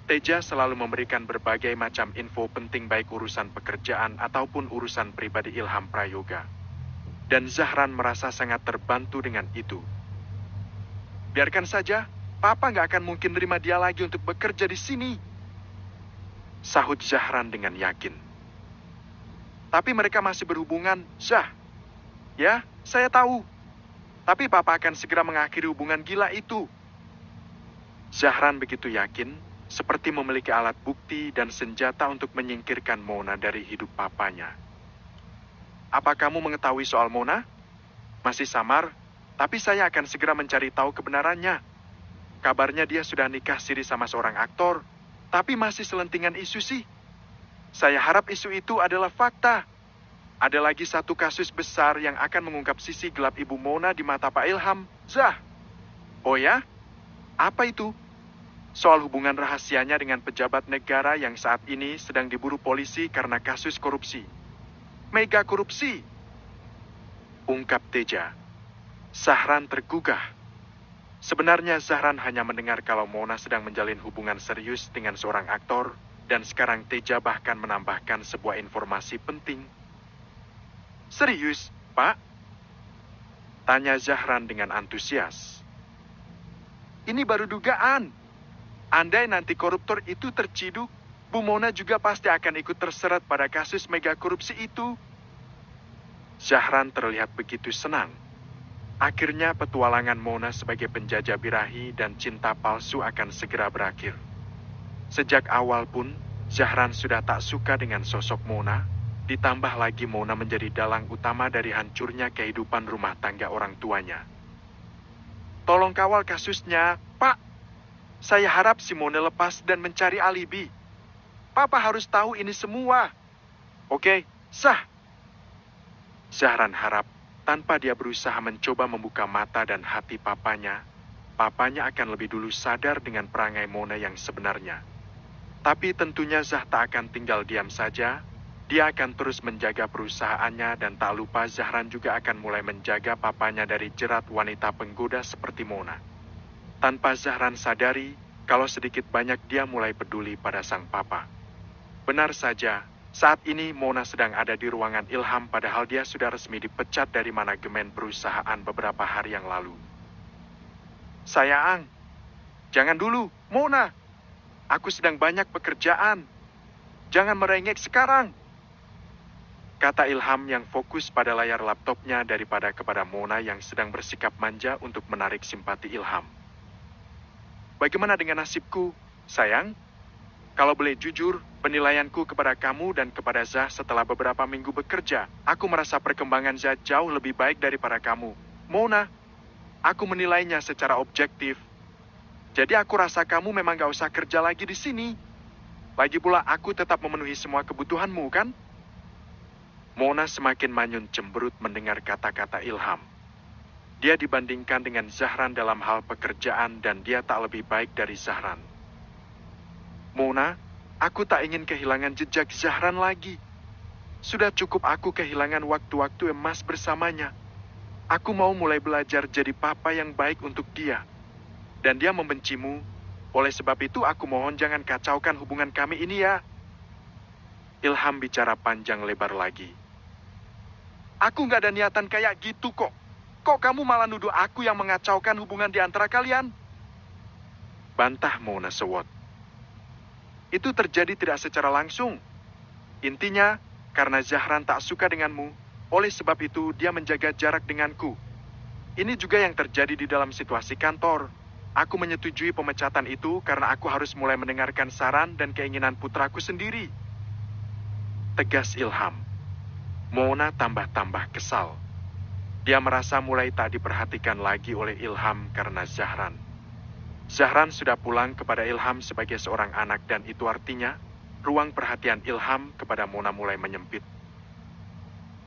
Teja selalu memberikan berbagai macam info penting baik urusan pekerjaan ataupun urusan pribadi Ilham Prayoga. Dan Zahran merasa sangat terbantu dengan itu. Biarkan saja, Papa nggak akan mungkin terima dia lagi untuk bekerja di sini. Sahut Zahran dengan yakin. Tapi mereka masih berhubungan, Zah. Ya, saya tahu. Tapi Papa akan segera mengakhiri hubungan gila itu. Zahran begitu yakin, seperti memiliki alat bukti dan senjata untuk menyingkirkan Mona dari hidup papanya. Apa kamu mengetahui soal Mona? Masih samar, tapi saya akan segera mencari tahu kebenarannya. Kabarnya dia sudah nikah siri sama seorang aktor, tapi masih selentingan isu sih. Saya harap isu itu adalah fakta. Ada lagi satu kasus besar yang akan mengungkap sisi gelap Ibu Mona di mata Pak Ilham, Zah. Oh ya? Apa itu? Soal hubungan rahasianya dengan pejabat negara yang saat ini sedang diburu polisi karena kasus korupsi. Mega korupsi. Ungkap Teja. Zahran tergugah. Sebenarnya Zahran hanya mendengar kalau Mona sedang menjalin hubungan serius dengan seorang aktor, dan sekarang Teja bahkan menambahkan sebuah informasi penting. Serius, Pak? Tanya Zahran dengan antusias. Ini baru dugaan. Andai nanti koruptor itu terciduk, Bu Mona juga pasti akan ikut terseret pada kasus mega korupsi itu. Zahran terlihat begitu senang. Akhirnya petualangan Mona sebagai penjajah birahi dan cinta palsu akan segera berakhir. Sejak awal pun, Zahran sudah tak suka dengan sosok Mona, ditambah lagi Mona menjadi dalang utama dari hancurnya kehidupan rumah tangga orang tuanya. Tolong kawal kasusnya, Pak. Saya harap si Mona lepas dan mencari alibi. Papa harus tahu ini semua. Oke, sah. Zahran harap, tanpa dia berusaha mencoba membuka mata dan hati papanya akan lebih dulu sadar dengan perangai Mona yang sebenarnya. Tapi tentunya Zah tak akan tinggal diam saja. Dia akan terus menjaga perusahaannya dan tak lupa Zahran juga akan mulai menjaga papanya dari jerat wanita penggoda seperti Mona. Tanpa Zahran sadari, kalau sedikit banyak dia mulai peduli pada sang papa. Benar saja, saat ini Mona sedang ada di ruangan Ilham padahal dia sudah resmi dipecat dari manajemen perusahaan beberapa hari yang lalu. Sayang, jangan dulu, Mona. Aku sedang banyak pekerjaan. Jangan merengek sekarang. Kata Ilham yang fokus pada layar laptopnya daripada kepada Mona yang sedang bersikap manja untuk menarik simpati Ilham. Bagaimana dengan nasibku, sayang? Kalau boleh jujur, penilaianku kepada kamu dan kepada Zah setelah beberapa minggu bekerja, aku merasa perkembangan Zah jauh lebih baik daripada kamu. Mona, aku menilainya secara objektif. Jadi aku rasa kamu memang gak usah kerja lagi di sini. Lagi pula aku tetap memenuhi semua kebutuhanmu, kan? Mona semakin manyun cemberut mendengar kata-kata Ilham. Dia dibandingkan dengan Zahran dalam hal pekerjaan dan dia tak lebih baik dari Zahran. Mona, aku tak ingin kehilangan jejak Zahran lagi. Sudah cukup aku kehilangan waktu-waktu emas bersamanya. Aku mau mulai belajar jadi papa yang baik untuk dia. Dan dia membencimu. Oleh sebab itu aku mohon jangan kacaukan hubungan kami ini ya. Ilham bicara panjang lebar lagi. Aku nggak ada niatan kayak gitu kok. Kok kamu malah nuduh aku yang mengacaukan hubungan di antara kalian? Bantah Mona sewot. Itu terjadi tidak secara langsung. Intinya, karena Zahran tak suka denganmu, oleh sebab itu dia menjaga jarak denganku. Ini juga yang terjadi di dalam situasi kantor. Aku menyetujui pemecatan itu karena aku harus mulai mendengarkan saran dan keinginan putraku sendiri. Tegas Ilham. Mona tambah-tambah kesal. Dia merasa mulai tak diperhatikan lagi oleh Ilham karena Zahran. Zahran sudah pulang kepada Ilham sebagai seorang anak dan itu artinya ruang perhatian Ilham kepada Mona mulai menyempit.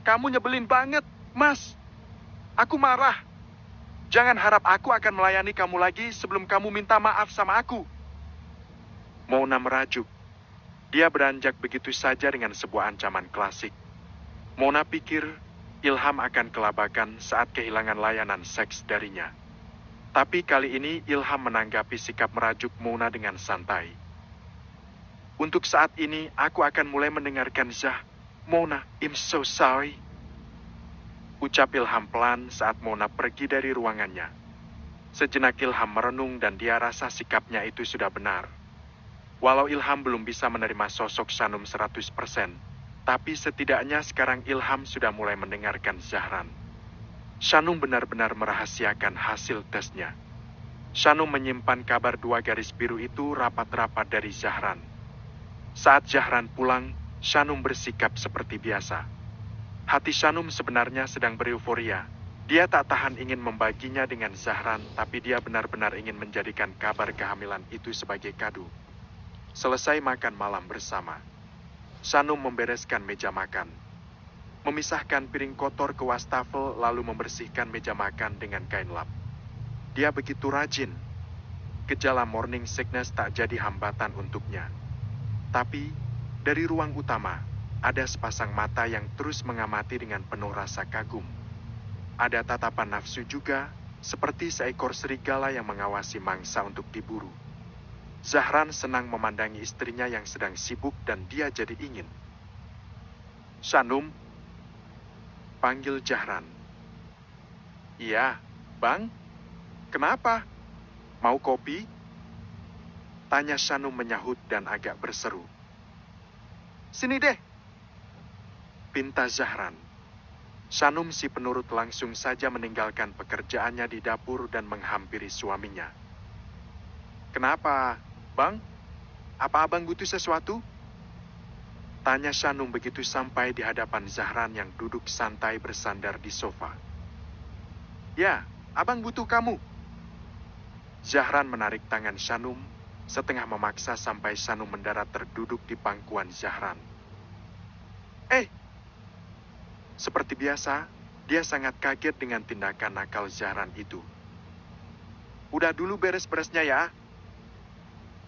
Kamu nyebelin banget, Mas. Aku marah. Jangan harap aku akan melayani kamu lagi sebelum kamu minta maaf sama aku. Mona merajuk. Dia beranjak begitu saja dengan sebuah ancaman klasik. Mona pikir Ilham akan kelabakan saat kehilangan layanan seks darinya. Tapi kali ini Ilham menanggapi sikap merajuk Mona dengan santai. Untuk saat ini aku akan mulai mendengarkan Zah. Mona, I'm so sorry. Ucap Ilham pelan saat Mona pergi dari ruangannya. Sejenak Ilham merenung dan dia rasa sikapnya itu sudah benar. Walau Ilham belum bisa menerima sosok Shanum 100%, tapi setidaknya sekarang Ilham sudah mulai mendengarkan Zahran. Shanum benar-benar merahasiakan hasil tesnya. Shanum menyimpan kabar 2 garis biru itu rapat-rapat dari Zahran. Saat Zahran pulang, Shanum bersikap seperti biasa. Hati Shanum sebenarnya sedang bereuforia. Dia tak tahan ingin membaginya dengan Zahran, tapi dia benar-benar ingin menjadikan kabar kehamilan itu sebagai kado. Selesai makan malam bersama, Shanum membereskan meja makan. Memisahkan piring kotor ke wastafel lalu membersihkan meja makan dengan kain lap. Dia begitu rajin. Gejala morning sickness tak jadi hambatan untuknya. Tapi, dari ruang utama, ada sepasang mata yang terus mengamati dengan penuh rasa kagum. Ada tatapan nafsu juga, seperti seekor serigala yang mengawasi mangsa untuk diburu. Zahran senang memandangi istrinya yang sedang sibuk dan dia jadi ingin. Shanum, panggil Zahran. Iya, Bang. Kenapa? Mau kopi? Tanya Shanum menyahut dan agak berseru. Sini deh. Pinta Zahran. Shanum si penurut langsung saja meninggalkan pekerjaannya di dapur dan menghampiri suaminya. Kenapa, Bang? Apa abang butuh sesuatu? Tanya Shanum begitu sampai di hadapan Zahran yang duduk santai bersandar di sofa. Ya, abang butuh kamu. Zahran menarik tangan Shanum, setengah memaksa sampai Shanum mendarat terduduk di pangkuan Zahran. Seperti biasa, dia sangat kaget dengan tindakan nakal Zahran itu. Udah dulu beres-beresnya ya.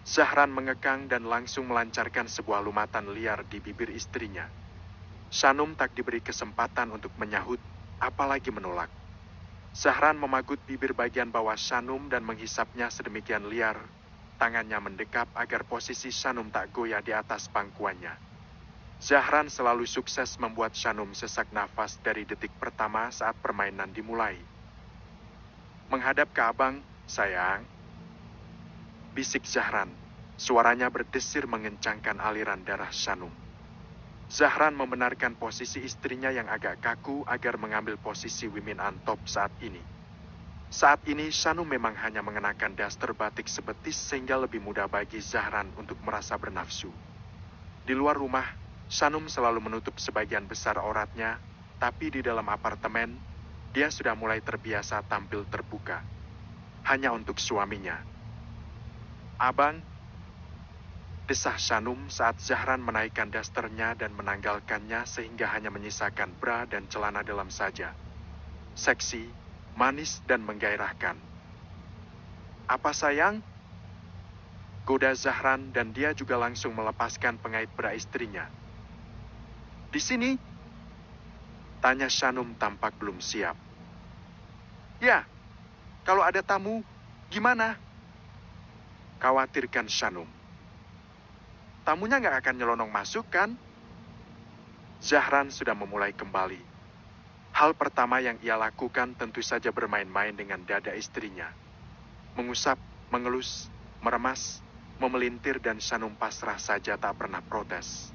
Zahran mengekang dan langsung melancarkan sebuah lumatan liar di bibir istrinya. Shanum tak diberi kesempatan untuk menyahut, apalagi menolak. Zahran memagut bibir bagian bawah Shanum dan menghisapnya sedemikian liar. Tangannya mendekap agar posisi Shanum tak goyah di atas pangkuannya. Zahran selalu sukses membuat Shanum sesak nafas dari detik pertama saat permainan dimulai. Menghadap ke abang, sayang. Bisik Zahran. Suaranya berdesir mengencangkan aliran darah Shanum. Zahran membenarkan posisi istrinya yang agak kaku agar mengambil posisi women on top saat ini. Saat ini Shanum memang hanya mengenakan daster batik sebetis sehingga lebih mudah bagi Zahran untuk merasa bernafsu. Di luar rumah, Shanum selalu menutup sebagian besar auratnya, tapi di dalam apartemen, dia sudah mulai terbiasa tampil terbuka. Hanya untuk suaminya. Abang, desah Shanum saat Zahran menaikkan dasternya dan menanggalkannya sehingga hanya menyisakan bra dan celana dalam saja. Seksi, manis dan menggairahkan. Apa sayang? Goda Zahran dan dia juga langsung melepaskan pengait bra istrinya. Di sini? Tanya Shanum tampak belum siap. Ya, kalau ada tamu, gimana? Khawatirkan Shanum. Tamunya nggak akan nyelonong masuk kan? Zahran sudah memulai kembali. Hal pertama yang ia lakukan tentu saja bermain-main dengan dada istrinya. Mengusap, mengelus, meremas, memelintir dan Shanum pasrah saja tak pernah protes.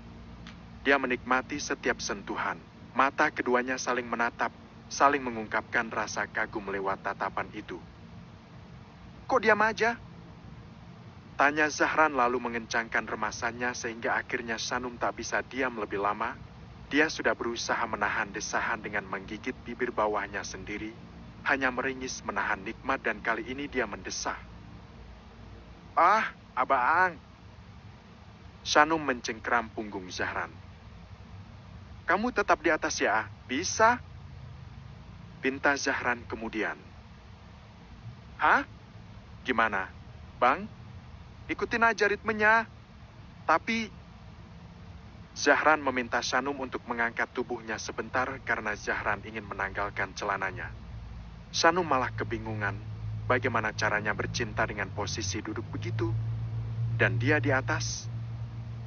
Dia menikmati setiap sentuhan. Mata keduanya saling menatap, saling mengungkapkan rasa kagum lewat tatapan itu. Kok diam aja? Tanya Zahran lalu mengencangkan remasannya sehingga akhirnya Shanum tak bisa diam lebih lama. Dia sudah berusaha menahan desahan dengan menggigit bibir bawahnya sendiri, hanya meringis menahan nikmat dan kali ini dia mendesah. Ah, abang. Shanum mencengkram punggung Zahran. Kamu tetap di atas ya, bisa? Pinta Zahran kemudian. Hah? Gimana, bang? Ikutin aja ritmenya. Tapi Zahran meminta Shanum untuk mengangkat tubuhnya sebentar karena Zahran ingin menanggalkan celananya. Shanum malah kebingungan bagaimana caranya bercinta dengan posisi duduk begitu. Dan dia di atas.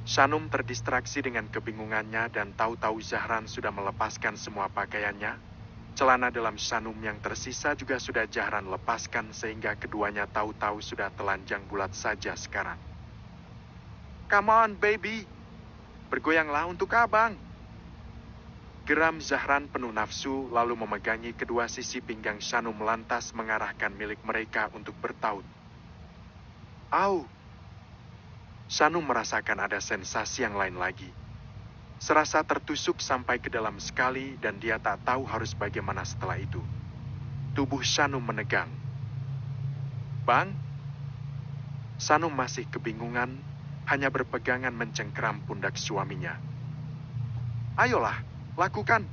Shanum terdistraksi dengan kebingungannya dan tahu-tahu Zahran sudah melepaskan semua pakaiannya. Celana dalam Shanum yang tersisa juga sudah Zahran lepaskan sehingga keduanya tahu-tahu sudah telanjang bulat saja sekarang. Come on, baby. Bergoyanglah untuk abang. Geram Zahran penuh nafsu lalu memegangi kedua sisi pinggang Shanum lantas mengarahkan milik mereka untuk bertaut. Au! Shanum merasakan ada sensasi yang lain lagi. Serasa tertusuk sampai ke dalam sekali dan dia tak tahu harus bagaimana setelah itu. Tubuh Shanum menegang. Bang? Shanum masih kebingungan, hanya berpegangan mencengkeram pundak suaminya. Ayolah, lakukan.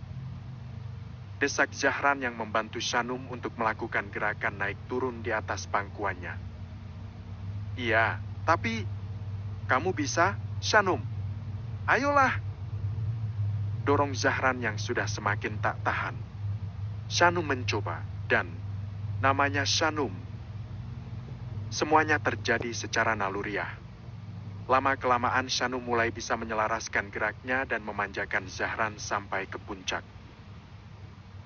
Desak Zahran yang membantu Shanum untuk melakukan gerakan naik turun di atas pangkuannya. Iya, tapi kamu bisa, Shanum. Ayolah. Dorong Zahran yang sudah semakin tak tahan. Shanum mencoba, dan namanya Shanum. Semuanya terjadi secara naluriah. Lama-kelamaan Shanum mulai bisa menyelaraskan geraknya dan memanjakan Zahran sampai ke puncak.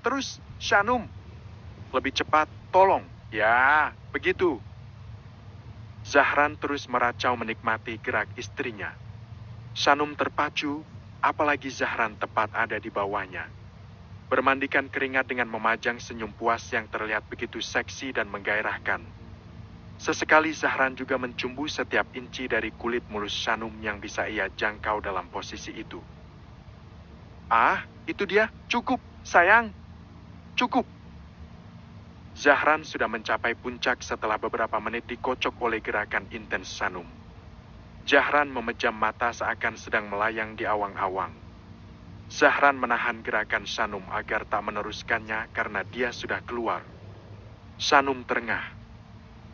Terus, Shanum. Lebih cepat, tolong. Ya, begitu. Zahran terus meracau menikmati gerak istrinya. Shanum terpacu, apalagi Zahran tepat ada di bawahnya. Bermandikan keringat dengan memajang senyum puas yang terlihat begitu seksi dan menggairahkan. Sesekali Zahran juga mencumbu setiap inci dari kulit mulus Shanum yang bisa ia jangkau dalam posisi itu. Ah, itu dia. Cukup, sayang. Cukup. Zahran sudah mencapai puncak setelah beberapa menit dikocok oleh gerakan intens Shanum. Zahran memejam mata seakan sedang melayang di awang-awang. Zahran menahan gerakan Shanum agar tak meneruskannya karena dia sudah keluar. Shanum terengah.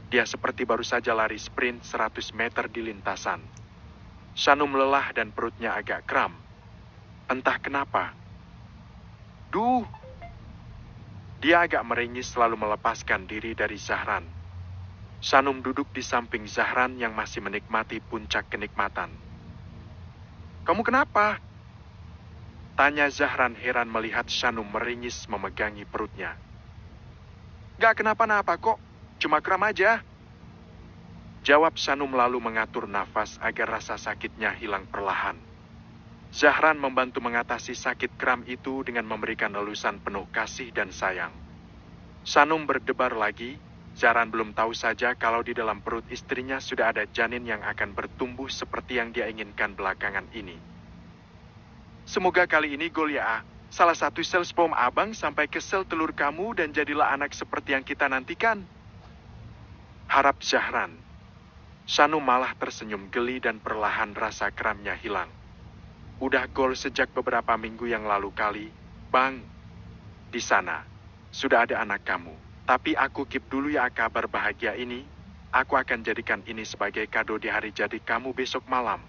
Dia seperti baru saja lari sprint 100 meter di lintasan. Shanum lelah dan perutnya agak kram. Entah kenapa. Duh! Dia agak meringis lalu melepaskan diri dari Zahran. Shanum duduk di samping Zahran yang masih menikmati puncak kenikmatan. Kamu kenapa? Tanya Zahran heran melihat Shanum meringis memegangi perutnya. Gak kenapa-napa kok, cuma kram aja. Jawab Shanum lalu mengatur nafas agar rasa sakitnya hilang perlahan. Zahran membantu mengatasi sakit kram itu dengan memberikan elusan penuh kasih dan sayang. Shanum berdebar lagi. Zahran belum tahu saja kalau di dalam perut istrinya sudah ada janin yang akan bertumbuh seperti yang dia inginkan belakangan ini. Semoga kali ini gol ya. Salah satu sel sperm abang sampai ke sel telur kamu dan jadilah anak seperti yang kita nantikan. Harap Zahran. Shanum malah tersenyum geli dan perlahan rasa kramnya hilang. Udah gol sejak beberapa minggu yang lalu kali, Bang. Di sana, sudah ada anak kamu. Tapi aku keep dulu ya kabar bahagia ini. Aku akan jadikan ini sebagai kado di hari jadi kamu besok malam.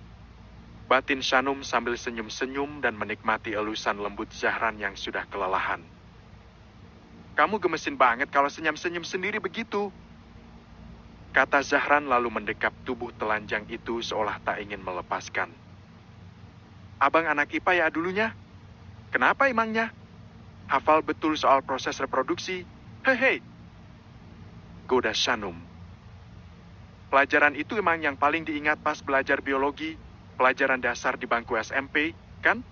Batin Shanum sambil senyum-senyum dan menikmati elusan lembut Zahran yang sudah kelelahan. Kamu gemesin banget kalau senyum-senyum sendiri begitu. Kata Zahran lalu mendekap tubuh telanjang itu seolah tak ingin melepaskan. Abang anak IPA ya dulunya? Kenapa emangnya? Hafal betul soal proses reproduksi. Hei. Goda Shanum. Pelajaran itu emang yang paling diingat pas belajar biologi. Pelajaran dasar di bangku SMP, kan?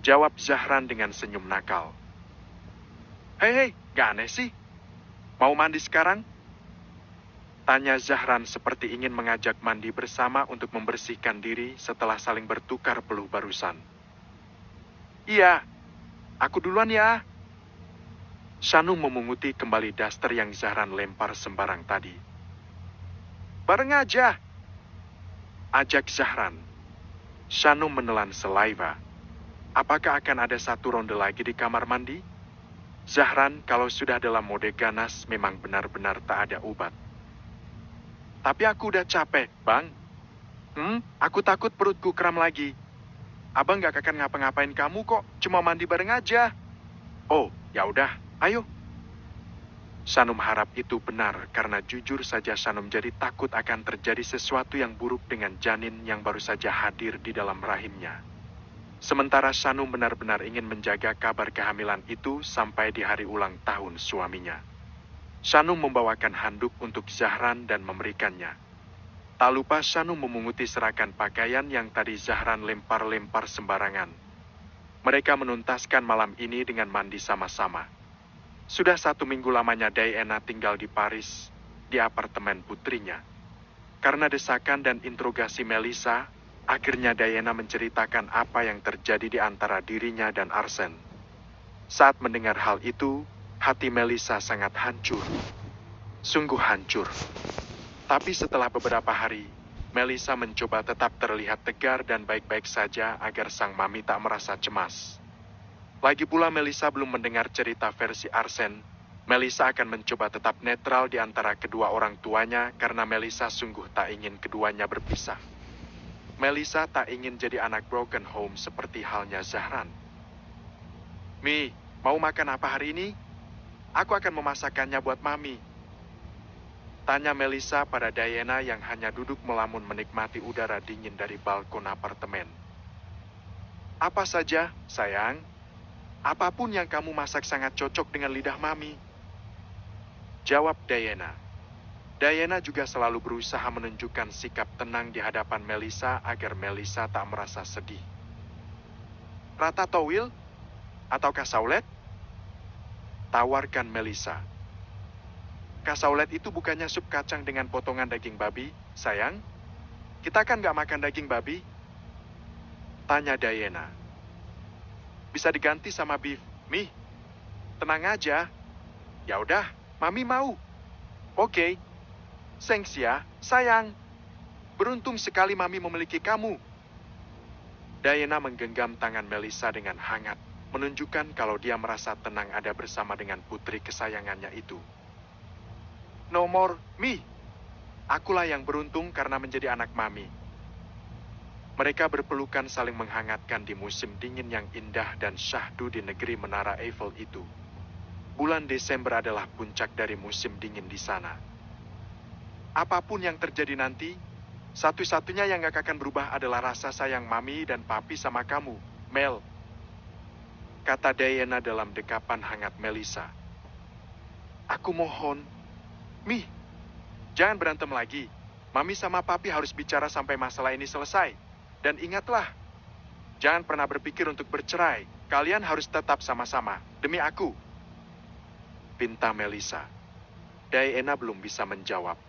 Jawab Zahran dengan senyum nakal. Hei, gak aneh sih. Mau mandi sekarang? Tanya Zahran seperti ingin mengajak mandi bersama untuk membersihkan diri setelah saling bertukar peluh barusan. Iya, aku duluan ya. Shanum memunguti kembali daster yang Zahran lempar sembarang tadi. Bareng aja. Ajak Zahran. Shanum menelan saliva. Apakah akan ada satu ronde lagi di kamar mandi? Zahran kalau sudah dalam mode ganas memang benar-benar tak ada obat. Tapi aku udah capek, Bang. Aku takut perutku kram lagi. Abang gak akan ngapa-ngapain kamu kok, cuma mandi bareng aja. Oh, ya udah, ayo. Shanum harap itu benar karena jujur saja Shanum jadi takut akan terjadi sesuatu yang buruk dengan janin yang baru saja hadir di dalam rahimnya. Sementara Shanum benar-benar ingin menjaga kabar kehamilan itu sampai di hari ulang tahun suaminya. Shanum membawakan handuk untuk Zahran dan memberikannya. Tak lupa Shanum memunguti serakan pakaian yang tadi Zahran lempar-lempar sembarangan. Mereka menuntaskan malam ini dengan mandi sama-sama. Sudah 1 minggu lamanya Diana tinggal di Paris, di apartemen putrinya. Karena desakan dan interogasi Melissa, akhirnya Diana menceritakan apa yang terjadi di antara dirinya dan Arsen. Saat mendengar hal itu, hati Melissa sangat hancur. Sungguh hancur. Tapi setelah beberapa hari, Melissa mencoba tetap terlihat tegar dan baik-baik saja agar sang mami tak merasa cemas. Lagi pula Melissa belum mendengar cerita versi Arsen. Melissa akan mencoba tetap netral di antara kedua orang tuanya karena Melissa sungguh tak ingin keduanya berpisah. Melissa tak ingin jadi anak broken home seperti halnya Zahran. Mi, mau makan apa hari ini? Aku akan memasakkannya buat Mami. Tanya Melissa pada Diana yang hanya duduk melamun menikmati udara dingin dari balkon apartemen. Apa saja, sayang? Apapun yang kamu masak sangat cocok dengan lidah Mami. Jawab Diana. Diana juga selalu berusaha menunjukkan sikap tenang di hadapan Melissa agar Melissa tak merasa sedih. Ratatouille? Ataukah saulet? Tawarkan Melissa. Kasaulet itu bukannya sup kacang dengan potongan daging babi, sayang? Kita kan gak makan daging babi? Tanya Diana. Bisa diganti sama beef, Mi. Tenang aja. Ya udah, Mami mau. Oke. Thanks ya, sayang. Beruntung sekali Mami memiliki kamu. Diana menggenggam tangan Melissa dengan hangat, menunjukkan kalau dia merasa tenang ada bersama dengan putri kesayangannya itu. Nomor, Mi. Akulah yang beruntung karena menjadi anak Mami. Mereka berpelukan saling menghangatkan di musim dingin yang indah dan syahdu di negeri Menara Eiffel itu. Bulan Desember adalah puncak dari musim dingin di sana. Apapun yang terjadi nanti, satu-satunya yang gak akan berubah adalah rasa sayang Mami dan Papi sama kamu, Mel. Kata Diana dalam dekapan hangat Melissa. Aku mohon, Mi, jangan berantem lagi. Mami sama Papi harus bicara sampai masalah ini selesai. Dan ingatlah, jangan pernah berpikir untuk bercerai. Kalian harus tetap sama-sama, demi aku. Pinta Melissa. Diana belum bisa menjawab.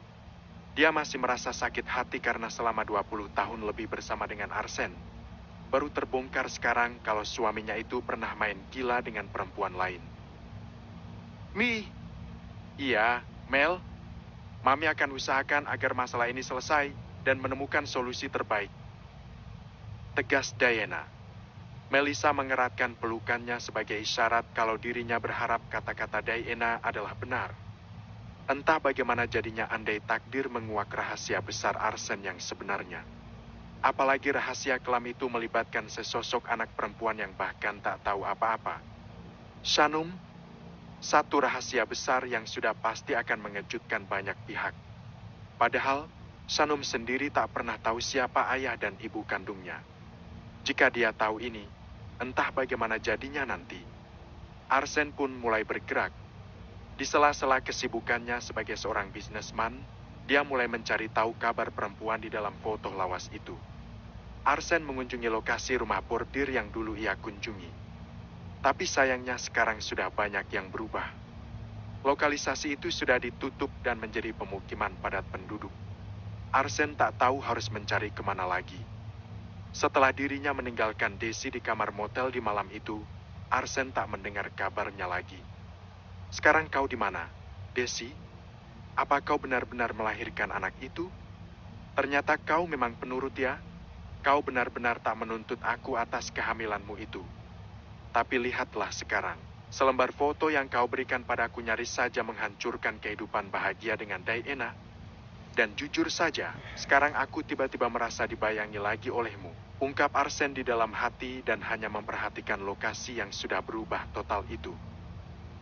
Dia masih merasa sakit hati karena selama 20 tahun lebih bersama dengan Arsen. Baru terbongkar sekarang kalau suaminya itu pernah main gila dengan perempuan lain. Mi. Iya, Mel. Mami akan usahakan agar masalah ini selesai dan menemukan solusi terbaik. Tegas Diana. Melissa mengeratkan pelukannya sebagai isyarat kalau dirinya berharap kata-kata Diana adalah benar. Entah bagaimana jadinya andai takdir menguak rahasia besar Arsen yang sebenarnya. Apalagi rahasia kelam itu melibatkan sesosok anak perempuan yang bahkan tak tahu apa-apa. Shanum, satu rahasia besar yang sudah pasti akan mengejutkan banyak pihak. Padahal, Shanum sendiri tak pernah tahu siapa ayah dan ibu kandungnya. Jika dia tahu ini, entah bagaimana jadinya nanti. Arsen pun mulai bergerak. Di sela-sela kesibukannya sebagai seorang bisnisman, dia mulai mencari tahu kabar perempuan di dalam foto lawas itu. Arsen mengunjungi lokasi rumah bordir yang dulu ia kunjungi. Tapi sayangnya sekarang sudah banyak yang berubah. Lokalisasi itu sudah ditutup dan menjadi pemukiman padat penduduk. Arsen tak tahu harus mencari kemana lagi. Setelah dirinya meninggalkan Desi di kamar motel di malam itu, Arsen tak mendengar kabarnya lagi. Sekarang kau di mana, Desi? Apa kau benar-benar melahirkan anak itu? Ternyata kau memang penurut ya? Kau benar-benar tak menuntut aku atas kehamilanmu itu. Tapi lihatlah sekarang, selembar foto yang kau berikan padaku nyaris saja menghancurkan kehidupan bahagia dengan Diana. Dan jujur saja, sekarang aku tiba-tiba merasa dibayangi lagi olehmu. Ungkap Arsen di dalam hati dan hanya memperhatikan lokasi yang sudah berubah total itu.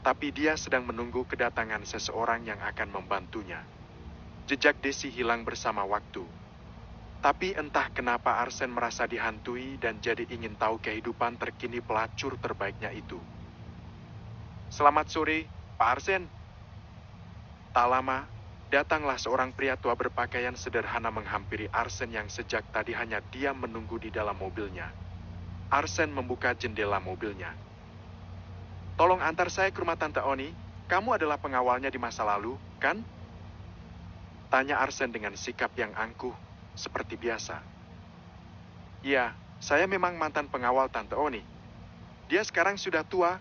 Tapi dia sedang menunggu kedatangan seseorang yang akan membantunya. Jejak Desi hilang bersama waktu. Tapi entah kenapa Arsen merasa dihantui dan jadi ingin tahu kehidupan terkini pelacur terbaiknya itu. Selamat sore, Pak Arsen. Tak lama, datanglah seorang pria tua berpakaian sederhana menghampiri Arsen yang sejak tadi hanya diam menunggu di dalam mobilnya. Arsen membuka jendela mobilnya. Tolong antar saya ke rumah Tante Oni, kamu adalah pengawalnya di masa lalu, kan? Tanya Arsen dengan sikap yang angkuh, seperti biasa. Ya, saya memang mantan pengawal Tante Oni. Dia sekarang sudah tua,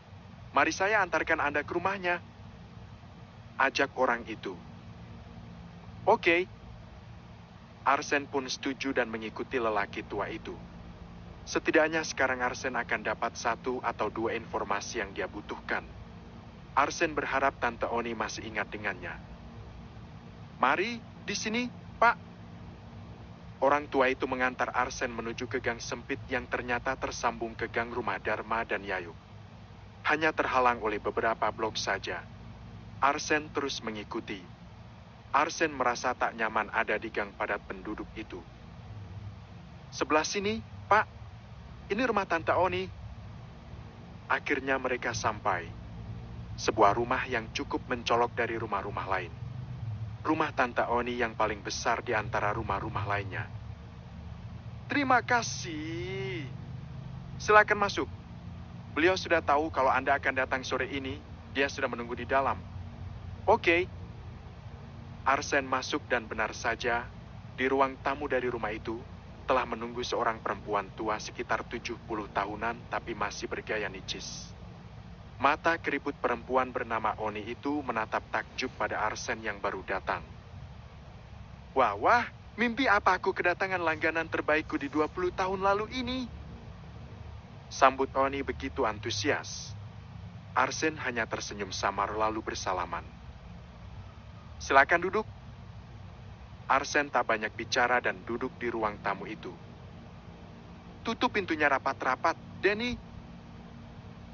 mari saya antarkan Anda ke rumahnya. Ajak orang itu. Oke. Arsen pun setuju dan mengikuti lelaki tua itu. Setidaknya sekarang Arsen akan dapat satu atau dua informasi yang dia butuhkan. Arsen berharap Tante Oni masih ingat dengannya. Mari, di sini, Pak. Orang tua itu mengantar Arsen menuju ke gang sempit yang ternyata tersambung ke gang rumah Dharma dan Yayuk. Hanya terhalang oleh beberapa blok saja. Arsen terus mengikuti. Arsen merasa tak nyaman ada di gang padat penduduk itu. Sebelah sini, Pak. Ini rumah Tante Oni. Akhirnya mereka sampai. Sebuah rumah yang cukup mencolok dari rumah-rumah lain. Rumah Tante Oni yang paling besar di antara rumah-rumah lainnya. Terima kasih. Silakan masuk. Beliau sudah tahu kalau Anda akan datang sore ini. Dia sudah menunggu di dalam. Oke. Arsen masuk dan benar saja, di ruang tamu dari rumah itu, telah menunggu seorang perempuan tua sekitar 70 tahunan tapi masih bergaya nicis. Mata keriput perempuan bernama Oni itu menatap takjub pada Arsen yang baru datang. Wah, mimpi apa aku kedatangan langganan terbaikku di 20 tahun lalu ini? Sambut Oni begitu antusias. Arsen hanya tersenyum samar lalu bersalaman. Silakan duduk. Arsen tak banyak bicara dan duduk di ruang tamu itu. Tutup pintunya rapat-rapat, Denny.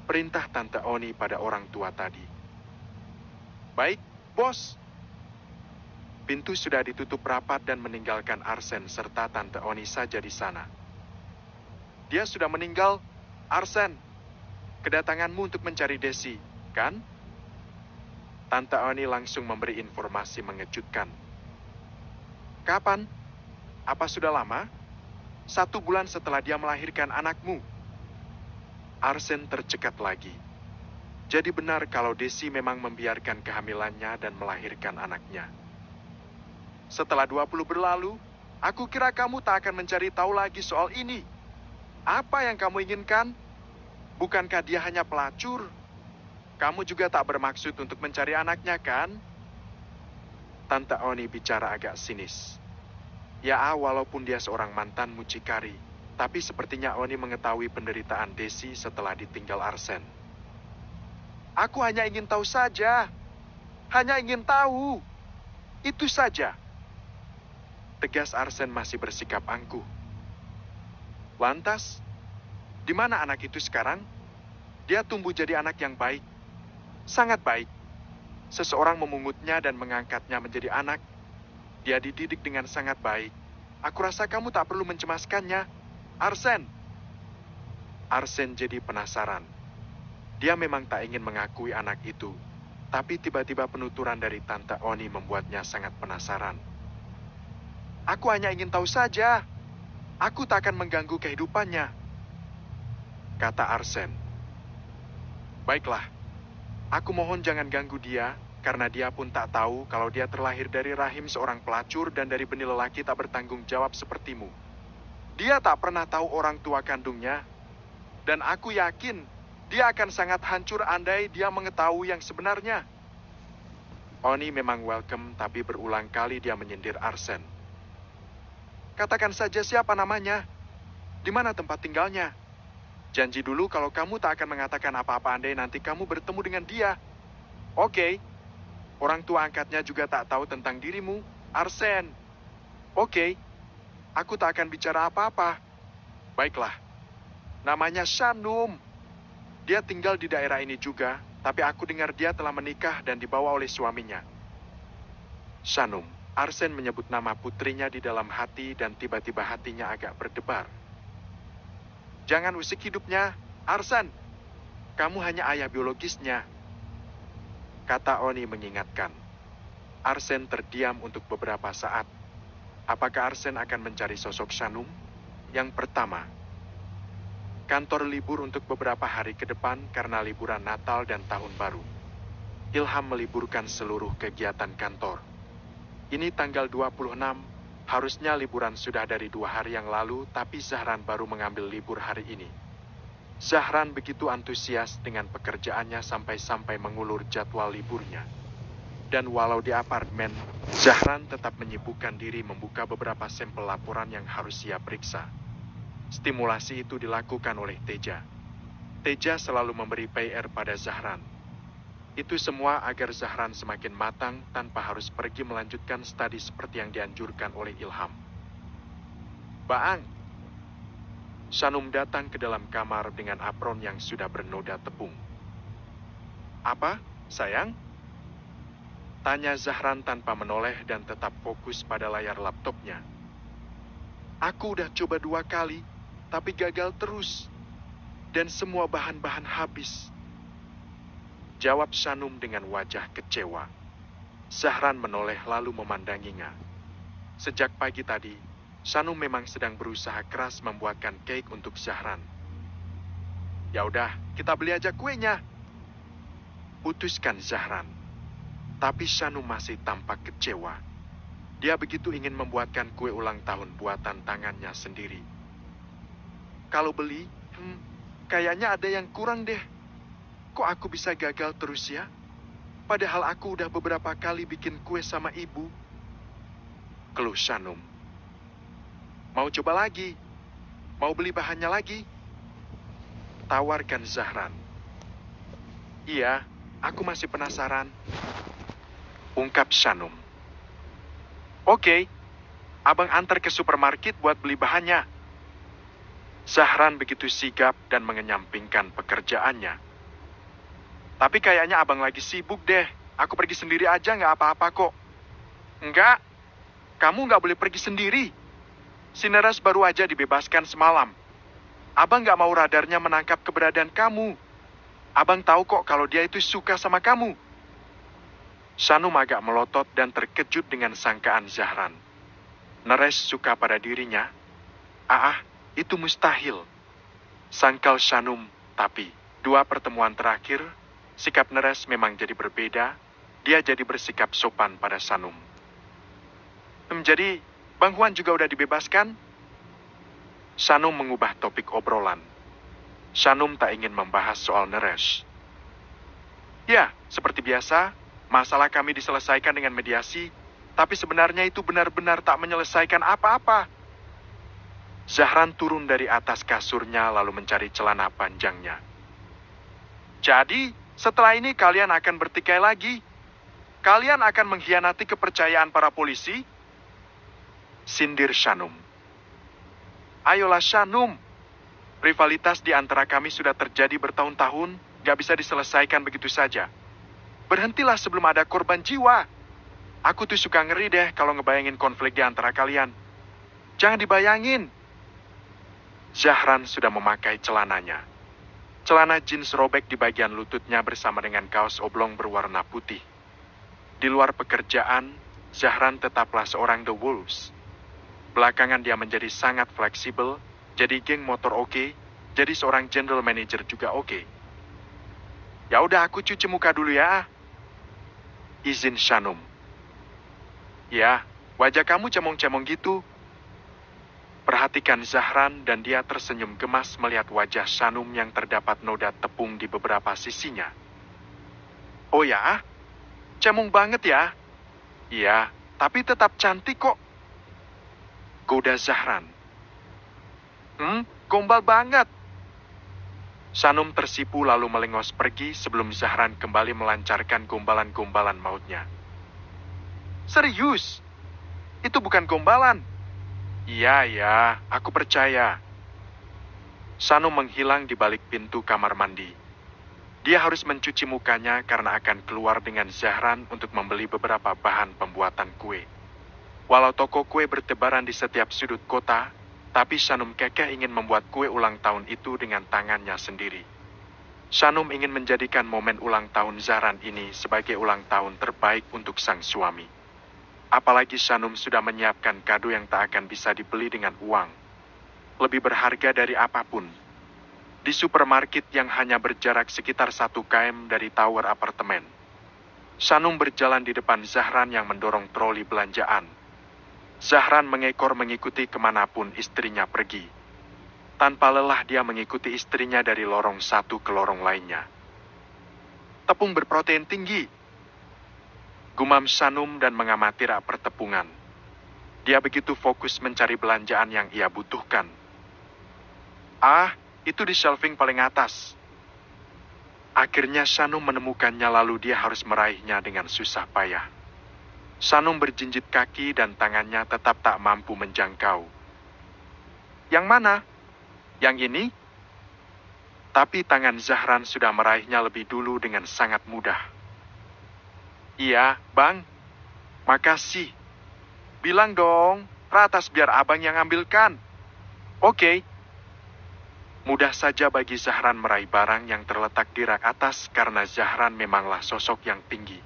Perintah Tante Oni pada orang tua tadi. Baik, bos. Pintu sudah ditutup rapat dan meninggalkan Arsen serta Tante Oni saja di sana. Dia sudah meninggal, Arsen. Kedatanganmu untuk mencari Desi, kan? Tante Oni langsung memberi informasi mengejutkan. Kapan? Apa sudah lama? 1 bulan setelah dia melahirkan anakmu. Arsen tercekat lagi. Jadi benar kalau Desi memang membiarkan kehamilannya dan melahirkan anaknya. Setelah 20 berlalu, aku kira kamu tak akan mencari tahu lagi soal ini. Apa yang kamu inginkan? Bukankah dia hanya pelacur? Kamu juga tak bermaksud untuk mencari anaknya, kan? Tante Oni bicara agak sinis. Ya, walaupun dia seorang mantan mucikari, tapi sepertinya Oni mengetahui penderitaan Desi setelah ditinggal Arsen. Aku hanya ingin tahu saja. Hanya ingin tahu. Itu saja. Tegas Arsen masih bersikap angkuh. Lantas, di mana anak itu sekarang? Dia tumbuh jadi anak yang baik. Sangat baik. Seseorang memungutnya dan mengangkatnya menjadi anak. Dia dididik dengan sangat baik. Aku rasa kamu tak perlu mencemaskannya. Arsen. Arsen jadi penasaran. Dia memang tak ingin mengakui anak itu. Tapi tiba-tiba penuturan dari Tante Oni membuatnya sangat penasaran. Aku hanya ingin tahu saja. Aku tak akan mengganggu kehidupannya. Kata Arsen. Baiklah. Aku mohon jangan ganggu dia. Karena dia pun tak tahu kalau dia terlahir dari rahim seorang pelacur dan dari benih lelaki tak bertanggung jawab sepertimu. Dia tak pernah tahu orang tua kandungnya. Dan aku yakin dia akan sangat hancur andai dia mengetahui yang sebenarnya. Oni memang welcome tapi berulang kali dia menyindir Arsen. Katakan saja siapa namanya. Di mana tempat tinggalnya. Janji dulu kalau kamu tak akan mengatakan apa-apa andai nanti kamu bertemu dengan dia. Oke. Orang tua angkatnya juga tak tahu tentang dirimu, Arsen. Oke, aku tak akan bicara apa-apa. Baiklah, namanya Shanum. Dia tinggal di daerah ini juga, tapi aku dengar dia telah menikah dan dibawa oleh suaminya. Shanum, Arsen menyebut nama putrinya di dalam hati dan tiba-tiba hatinya agak berdebar. Jangan usik hidupnya, Arsen. Kamu hanya ayah biologisnya. Kata Oni mengingatkan. Arsen terdiam untuk beberapa saat. Apakah Arsen akan mencari sosok Shanum? Yang pertama, kantor libur untuk beberapa hari ke depan karena liburan Natal dan Tahun Baru. Ilham meliburkan seluruh kegiatan kantor. Ini tanggal 26, harusnya liburan sudah dari 2 hari yang lalu, tapi Zahran baru mengambil libur hari ini. Zahran begitu antusias dengan pekerjaannya sampai-sampai mengulur jadwal liburnya. Dan walau di apartemen, Zahran tetap menyibukkan diri membuka beberapa sampel laporan yang harus ia periksa. Stimulasi itu dilakukan oleh Teja. Teja selalu memberi PR pada Zahran. Itu semua agar Zahran semakin matang tanpa harus pergi melanjutkan studi seperti yang dianjurkan oleh Ilham. Baang. Shanum datang ke dalam kamar dengan apron yang sudah bernoda tepung. Apa, sayang? Tanya Zahran tanpa menoleh dan tetap fokus pada layar laptopnya. Aku udah coba 2 kali, tapi gagal terus. Dan semua bahan-bahan habis. Jawab Shanum dengan wajah kecewa. Zahran menoleh lalu memandanginya. Sejak pagi tadi, Shanum memang sedang berusaha keras membuatkan cake untuk Zahran. Ya udah, kita beli aja kuenya. Putuskan Zahran. Tapi Shanum masih tampak kecewa. Dia begitu ingin membuatkan kue ulang tahun buatan tangannya sendiri. Kalau beli, kayaknya ada yang kurang deh. Kok aku bisa gagal terus ya? Padahal aku udah beberapa kali bikin kue sama ibu. Keluh Shanum. Mau coba lagi? Mau beli bahannya lagi? tawarkan Zahran. Iya, aku masih penasaran, ungkap Shanum. Oke, abang antar ke supermarket buat beli bahannya. Zahran begitu sigap dan mengenyampingkan pekerjaannya. Tapi kayaknya abang lagi sibuk deh. Aku pergi sendiri aja nggak apa-apa kok. Enggak, kamu nggak boleh pergi sendiri. Si Neres baru aja dibebaskan semalam. Abang nggak mau radarnya menangkap keberadaan kamu. Abang tahu kok kalau dia itu suka sama kamu. Shanum agak melotot dan terkejut dengan sangkaan Zahran. Neres suka pada dirinya? Itu mustahil. Sangkal Shanum, tapi 2 pertemuan terakhir, sikap Neres memang jadi berbeda. Dia jadi bersikap sopan pada Shanum. Jadi, Bang Huan juga udah dibebaskan? Shanum mengubah topik obrolan. Shanum tak ingin membahas soal Neres. Ya, seperti biasa, masalah kami diselesaikan dengan mediasi, tapi sebenarnya itu benar-benar tak menyelesaikan apa-apa. Zahran turun dari atas kasurnya lalu mencari celana panjangnya. Jadi, setelah ini kalian akan bertikai lagi? Kalian akan mengkhianati kepercayaan para polisi? Sindir Shanum. Ayolah Shanum. Rivalitas di antara kami sudah terjadi bertahun-tahun, gak bisa diselesaikan begitu saja. Berhentilah sebelum ada korban jiwa. Aku tuh suka ngeri deh kalau ngebayangin konflik di antara kalian. Jangan dibayangin. Zahran sudah memakai celananya. Celana jeans robek di bagian lututnya bersama dengan kaos oblong berwarna putih. Di luar pekerjaan, Zahran tetaplah seorang The Wolves. Belakangan dia menjadi sangat fleksibel, jadi geng motor oke, jadi seorang general manager juga oke. Ya udah aku cuci muka dulu ya. Izin Shanum. Ya, wajah kamu cemong-cemong gitu. Perhatikan Zahran dan dia tersenyum gemas melihat wajah Shanum yang terdapat noda tepung di beberapa sisinya. Oh ya? Cemong banget ya? Iya, tapi tetap cantik kok. Goda Zahran. Gombal banget. Shanum tersipu lalu melengos pergi sebelum Zahran kembali melancarkan gombalan-gombalan mautnya. Serius? Itu bukan gombalan. Iya, aku percaya. Shanum menghilang di balik pintu kamar mandi. Dia harus mencuci mukanya karena akan keluar dengan Zahran untuk membeli beberapa bahan pembuatan kue. Walau toko kue bertebaran di setiap sudut kota, tapi Shanum kekeh ingin membuat kue ulang tahun itu dengan tangannya sendiri. Shanum ingin menjadikan momen ulang tahun Zahran ini sebagai ulang tahun terbaik untuk sang suami. Apalagi Shanum sudah menyiapkan kado yang tak akan bisa dibeli dengan uang. Lebih berharga dari apapun. Di supermarket yang hanya berjarak sekitar 1 km dari tower apartemen. Shanum berjalan di depan Zahran yang mendorong troli belanjaan. Zahran mengekor mengikuti kemanapun istrinya pergi. Tanpa lelah dia mengikuti istrinya dari lorong satu ke lorong lainnya. Tepung berprotein tinggi. Gumam Shanum dan mengamati rak pertepungan. Dia begitu fokus mencari belanjaan yang ia butuhkan. Itu di shelving paling atas. Akhirnya Shanum menemukannya lalu dia harus meraihnya dengan susah payah. Shanum berjinjit kaki dan tangannya tetap tak mampu menjangkau. Yang mana? Yang ini? Tapi tangan Zahran sudah meraihnya lebih dulu dengan sangat mudah. Iya, Bang. Makasih. Bilang dong, ratas biar abang yang ambilkan. Oke. Mudah saja bagi Zahran meraih barang yang terletak di rak atas karena Zahran memanglah sosok yang tinggi.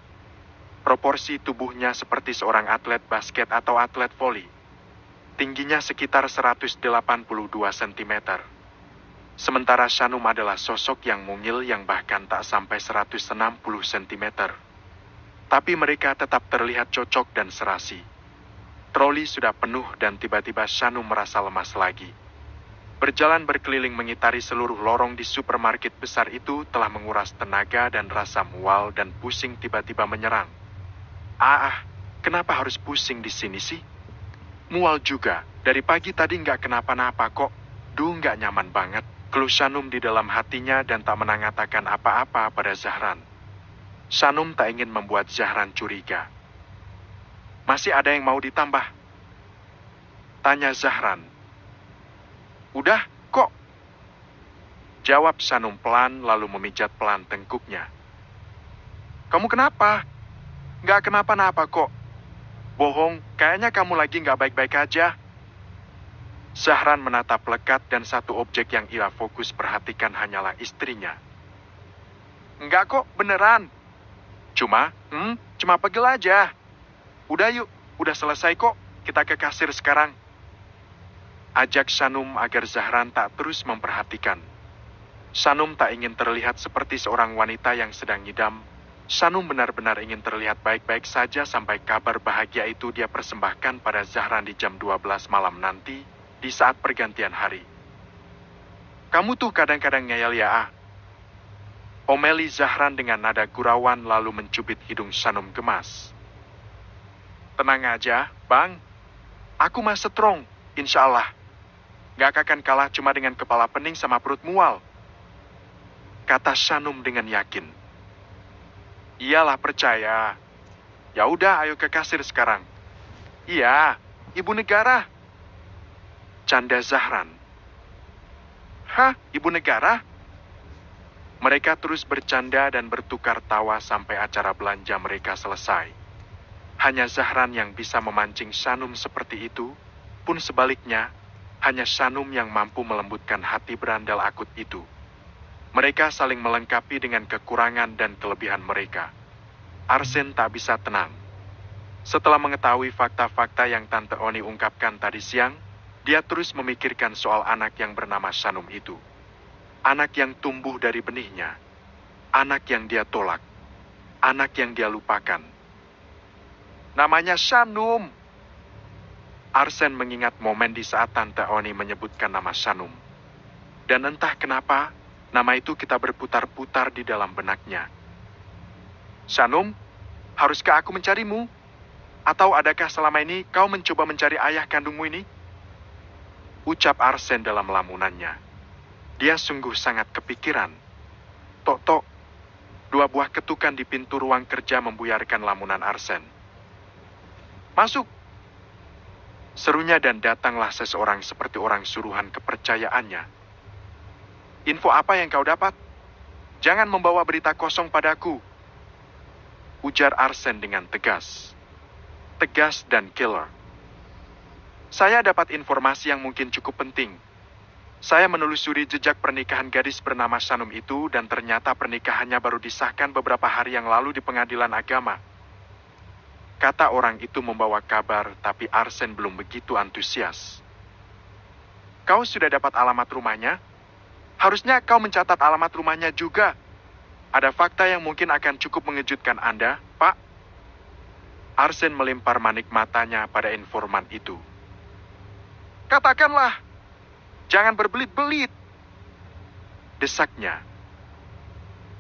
Proporsi tubuhnya seperti seorang atlet basket atau atlet voli. Tingginya sekitar 182 cm. Sementara Shanum adalah sosok yang mungil yang bahkan tak sampai 160 cm. Tapi mereka tetap terlihat cocok dan serasi. Troli sudah penuh dan tiba-tiba Shanum merasa lemas lagi. Berjalan berkeliling mengitari seluruh lorong di supermarket besar itu telah menguras tenaga dan rasa mual dan pusing tiba-tiba menyerang. Kenapa harus pusing di sini sih? Mual juga, dari pagi tadi nggak kenapa-napa kok. Duh, nggak nyaman banget. Keluh Shanum di dalam hatinya dan tak mengatakan apa-apa pada Zahran. Shanum tak ingin membuat Zahran curiga. Masih ada yang mau ditambah? Tanya Zahran. Udah, kok? Jawab Shanum pelan lalu memijat pelan tengkuknya. Kamu kenapa? Nggak kenapa-napa kok. Bohong, kayaknya kamu lagi nggak baik-baik aja. Zahran menatap lekat dan satu objek yang ia fokus perhatikan hanyalah istrinya. Enggak kok, beneran. Cuma pegel aja. Udah yuk, udah selesai kok. Kita ke kasir sekarang. Ajak Shanum agar Zahran tak terus memperhatikan. Shanum tak ingin terlihat seperti seorang wanita yang sedang ngidam. Shanum benar-benar ingin terlihat baik-baik saja sampai kabar bahagia itu dia persembahkan pada Zahran di jam 12 malam nanti, di saat pergantian hari. Kamu tuh kadang-kadang ngeyel ya ah. Omeli Zahran dengan nada gurauan lalu mencubit hidung Shanum gemas. Tenang aja, Bang. Aku mah strong, insya Allah. Gak akan kalah cuma dengan kepala pening sama perut mual. Kata Shanum dengan yakin. Iyalah percaya. Ya udah, ayo ke kasir sekarang. Iya, ibu negara. Canda Zahran. Hah, ibu negara? Mereka terus bercanda dan bertukar tawa sampai acara belanja mereka selesai. Hanya Zahran yang bisa memancing Shanum seperti itu, pun sebaliknya, hanya Shanum yang mampu melembutkan hati berandal akut itu. Mereka saling melengkapi dengan kekurangan dan kelebihan mereka. Arsen tak bisa tenang. Setelah mengetahui fakta-fakta yang Tante Oni ungkapkan tadi siang, dia terus memikirkan soal anak yang bernama Shanum itu. Anak yang tumbuh dari benihnya. Anak yang dia tolak. Anak yang dia lupakan. Namanya Shanum. Arsen mengingat momen di saat Tante Oni menyebutkan nama Shanum. Dan entah kenapa, nama itu kita berputar-putar di dalam benaknya. Shanum, haruskah aku mencarimu? Atau adakah selama ini kau mencoba mencari ayah kandungmu ini? Ucap Arsen dalam lamunannya. Dia sungguh sangat kepikiran. Tok-tok, 2 buah ketukan di pintu ruang kerja membuyarkan lamunan Arsen. Masuk! Serunya dan datanglah seseorang seperti orang suruhan kepercayaannya. Info apa yang kau dapat? Jangan membawa berita kosong padaku. Ujar Arsen dengan tegas. Tegas dan killer. Saya dapat informasi yang mungkin cukup penting. Saya menelusuri jejak pernikahan gadis bernama Shanum itu dan ternyata pernikahannya baru disahkan beberapa hari yang lalu di pengadilan agama. Kata orang itu membawa kabar, tapi Arsen belum begitu antusias. Kau sudah dapat alamat rumahnya? Harusnya kau mencatat alamat rumahnya juga. Ada fakta yang mungkin akan cukup mengejutkan Anda, Pak. Arsen melempar manik matanya pada informan itu. Katakanlah, jangan berbelit-belit. Desaknya.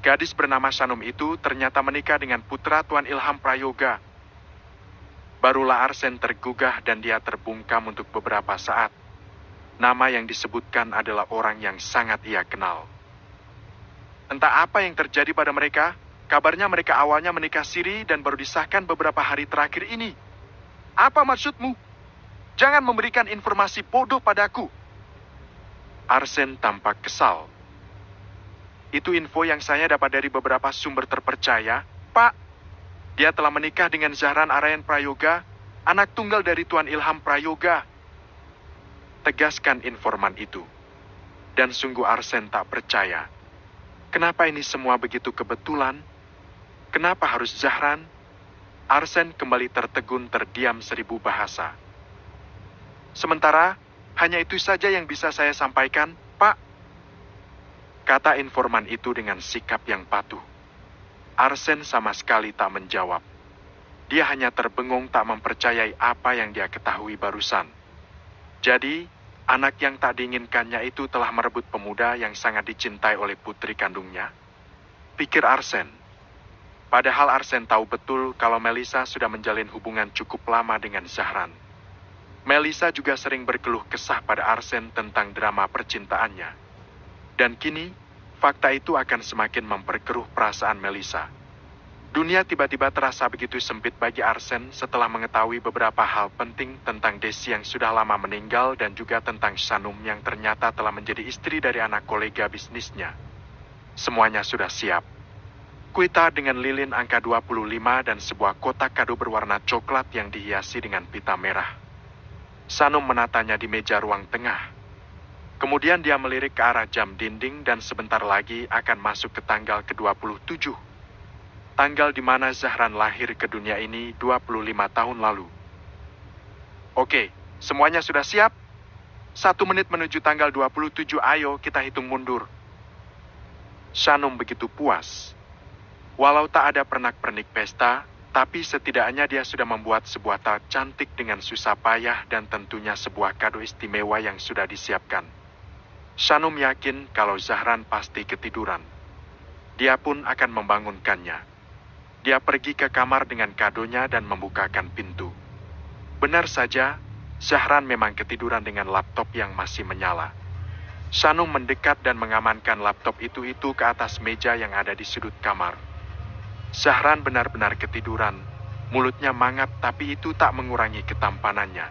Gadis bernama Shanum itu ternyata menikah dengan putra Tuan Ilham Prayoga. Barulah Arsen tergugah dan dia terbungkam untuk beberapa saat. Nama yang disebutkan adalah orang yang sangat ia kenal. Entah apa yang terjadi pada mereka, kabarnya mereka awalnya menikah siri dan baru disahkan beberapa hari terakhir ini. Apa maksudmu? Jangan memberikan informasi bodoh padaku. Arsen tampak kesal. Itu info yang saya dapat dari beberapa sumber terpercaya, Pak. Dia telah menikah dengan Zahran Arayan Prayoga, anak tunggal dari Tuan Ilham Prayoga. Tegaskan informan itu. Dan sungguh Arsen tak percaya. Kenapa ini semua begitu kebetulan? Kenapa harus Zahran? Arsen kembali tertegun terdiam 1000 bahasa. Sementara, hanya itu saja yang bisa saya sampaikan, Pak. Kata informan itu dengan sikap yang patuh. Arsen sama sekali tak menjawab. Dia hanya terbengung tak mempercayai apa yang dia ketahui barusan. Jadi, anak yang tak diinginkannya itu telah merebut pemuda yang sangat dicintai oleh putri kandungnya. Pikir Arsen. Padahal Arsen tahu betul kalau Melissa sudah menjalin hubungan cukup lama dengan Zahran. Melissa juga sering berkeluh kesah pada Arsen tentang drama percintaannya. Dan kini, fakta itu akan semakin memperkeruh perasaan Melissa. Dunia tiba-tiba terasa begitu sempit bagi Arsen setelah mengetahui beberapa hal penting tentang Desi yang sudah lama meninggal dan juga tentang Shanum yang ternyata telah menjadi istri dari anak kolega bisnisnya. Semuanya sudah siap. Kuita dengan lilin angka 25 dan sebuah kotak kado berwarna coklat yang dihiasi dengan pita merah. Shanum menatanya di meja ruang tengah. Kemudian dia melirik ke arah jam dinding dan sebentar lagi akan masuk ke tanggal ke-27. Tanggal di mana Zahran lahir ke dunia ini 25 tahun lalu. Oke, semuanya sudah siap? 1 menit menuju tanggal 27, ayo kita hitung mundur. Shanum begitu puas. Walau tak ada pernak-pernik pesta, tapi setidaknya dia sudah membuat sebuah tas cantik dengan susah payah dan tentunya sebuah kado istimewa yang sudah disiapkan. Shanum yakin kalau Zahran pasti ketiduran. Dia pun akan membangunkannya. Dia pergi ke kamar dengan kadonya dan membukakan pintu. Benar saja, Zahran memang ketiduran dengan laptop yang masih menyala. Shanum mendekat dan mengamankan laptop itu ke atas meja yang ada di sudut kamar. Zahran benar-benar ketiduran. Mulutnya mangap tapi itu tak mengurangi ketampanannya.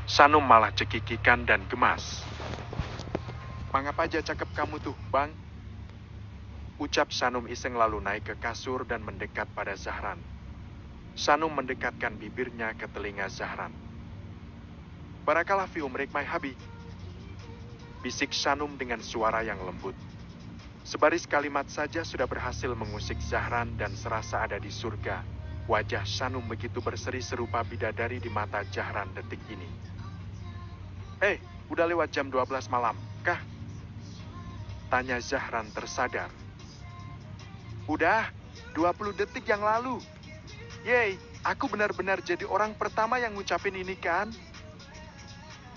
Shanum malah cekikikan dan gemas. "Mangap aja cakep kamu tuh, Bang," ucap Shanum iseng lalu naik ke kasur dan mendekat pada Zahran. Shanum mendekatkan bibirnya ke telinga Zahran. "Barakallah fi umrik my habi," bisik Shanum dengan suara yang lembut. Sebaris kalimat saja sudah berhasil mengusik Zahran dan serasa ada di surga. Wajah Shanum begitu berseri serupa bidadari di mata Zahran detik ini. Udah lewat jam 12 malam, kah?" tanya Zahran tersadar. "Udah, 20 detik yang lalu. Yeay, aku benar-benar jadi orang pertama yang ngucapin ini kan?"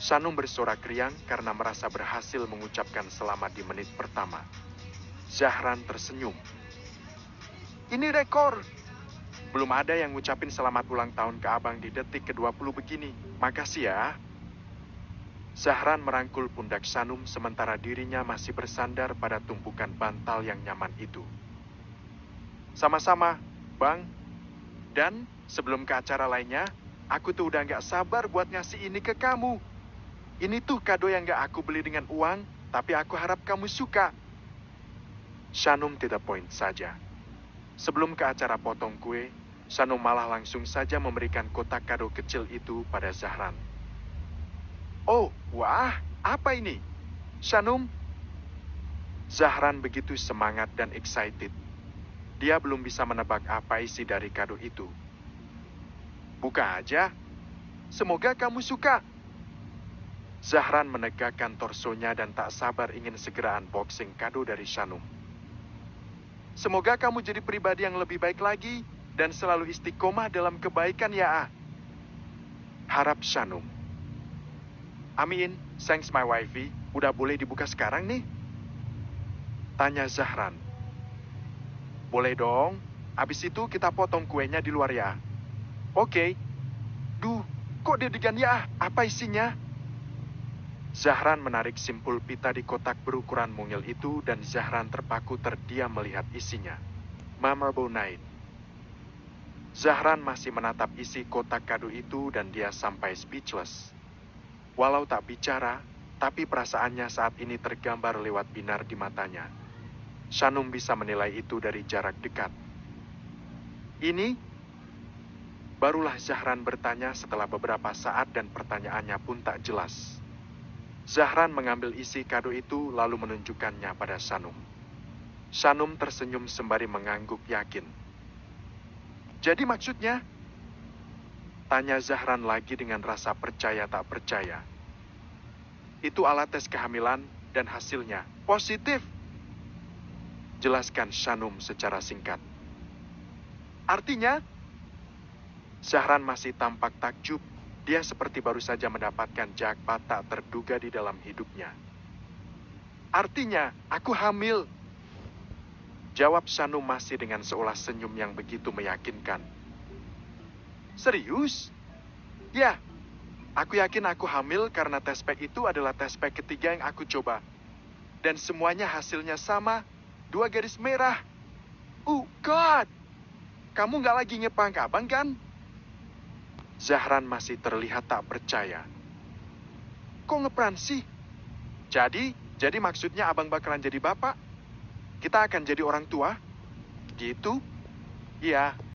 Shanum bersorak riang karena merasa berhasil mengucapkan selamat di menit pertama. Zahran tersenyum. "Ini rekor. Belum ada yang ngucapin selamat ulang tahun ke abang di detik ke-20 begini. Makasih ya." Zahran merangkul pundak Shanum sementara dirinya masih bersandar pada tumpukan bantal yang nyaman itu. "Sama-sama, Bang. Dan sebelum ke acara lainnya, aku tuh udah gak sabar buat ngasih ini ke kamu. Ini tuh kado yang gak aku beli dengan uang, tapi aku harap kamu suka." Shanum tidak point saja. Sebelum ke acara potong kue, Shanum malah langsung saja memberikan kotak kado kecil itu pada Zahran. "Oh, wah, apa ini? Shanum?" Zahran begitu semangat dan excited. Dia belum bisa menebak apa isi dari kado itu. "Buka aja. Semoga kamu suka." Zahran menegakkan torsonya dan tak sabar ingin segera unboxing kado dari Shanum. "Semoga kamu jadi pribadi yang lebih baik lagi dan selalu istiqomah dalam kebaikan ya," harap Shanum. "Amin, thanks my wifey. Udah boleh dibuka sekarang nih?" tanya Zahran. "Boleh dong. Abis itu kita potong kuenya di luar ya." "Oke." "Duh, kok deg-degan ya? Apa isinya?" Zahran menarik simpul pita di kotak berukuran mungil itu dan Zahran terpaku terdiam melihat isinya. Memorable night. Zahran masih menatap isi kotak kado itu dan dia sampai speechless. Walau tak bicara, tapi perasaannya saat ini tergambar lewat binar di matanya. Shanum bisa menilai itu dari jarak dekat. "Ini?" Barulah Zahran bertanya setelah beberapa saat dan pertanyaannya pun tak jelas. Zahran mengambil isi kado itu lalu menunjukkannya pada Shanum. Shanum tersenyum sembari mengangguk yakin. "Jadi maksudnya?" tanya Zahran lagi dengan rasa percaya tak percaya. "Itu alat tes kehamilan dan hasilnya positif," jelaskan Shanum secara singkat. "Artinya?" Zahran masih tampak takjub. Dia seperti baru saja mendapatkan jackpot tak terduga di dalam hidupnya. "Artinya, aku hamil," jawab Shanum masih dengan seolah senyum yang begitu meyakinkan. "Serius?" "Ya, aku yakin aku hamil karena tes pack itu adalah tes pack ketiga yang aku coba. Dan semuanya hasilnya sama, 2 garis merah. Oh God, kamu nggak lagi ngeprank abang kan? Zahran masih terlihat tak percaya. Kok ngeprank sih? Jadi maksudnya abang bakalan jadi bapak? Kita akan jadi orang tua? Gitu? Iya.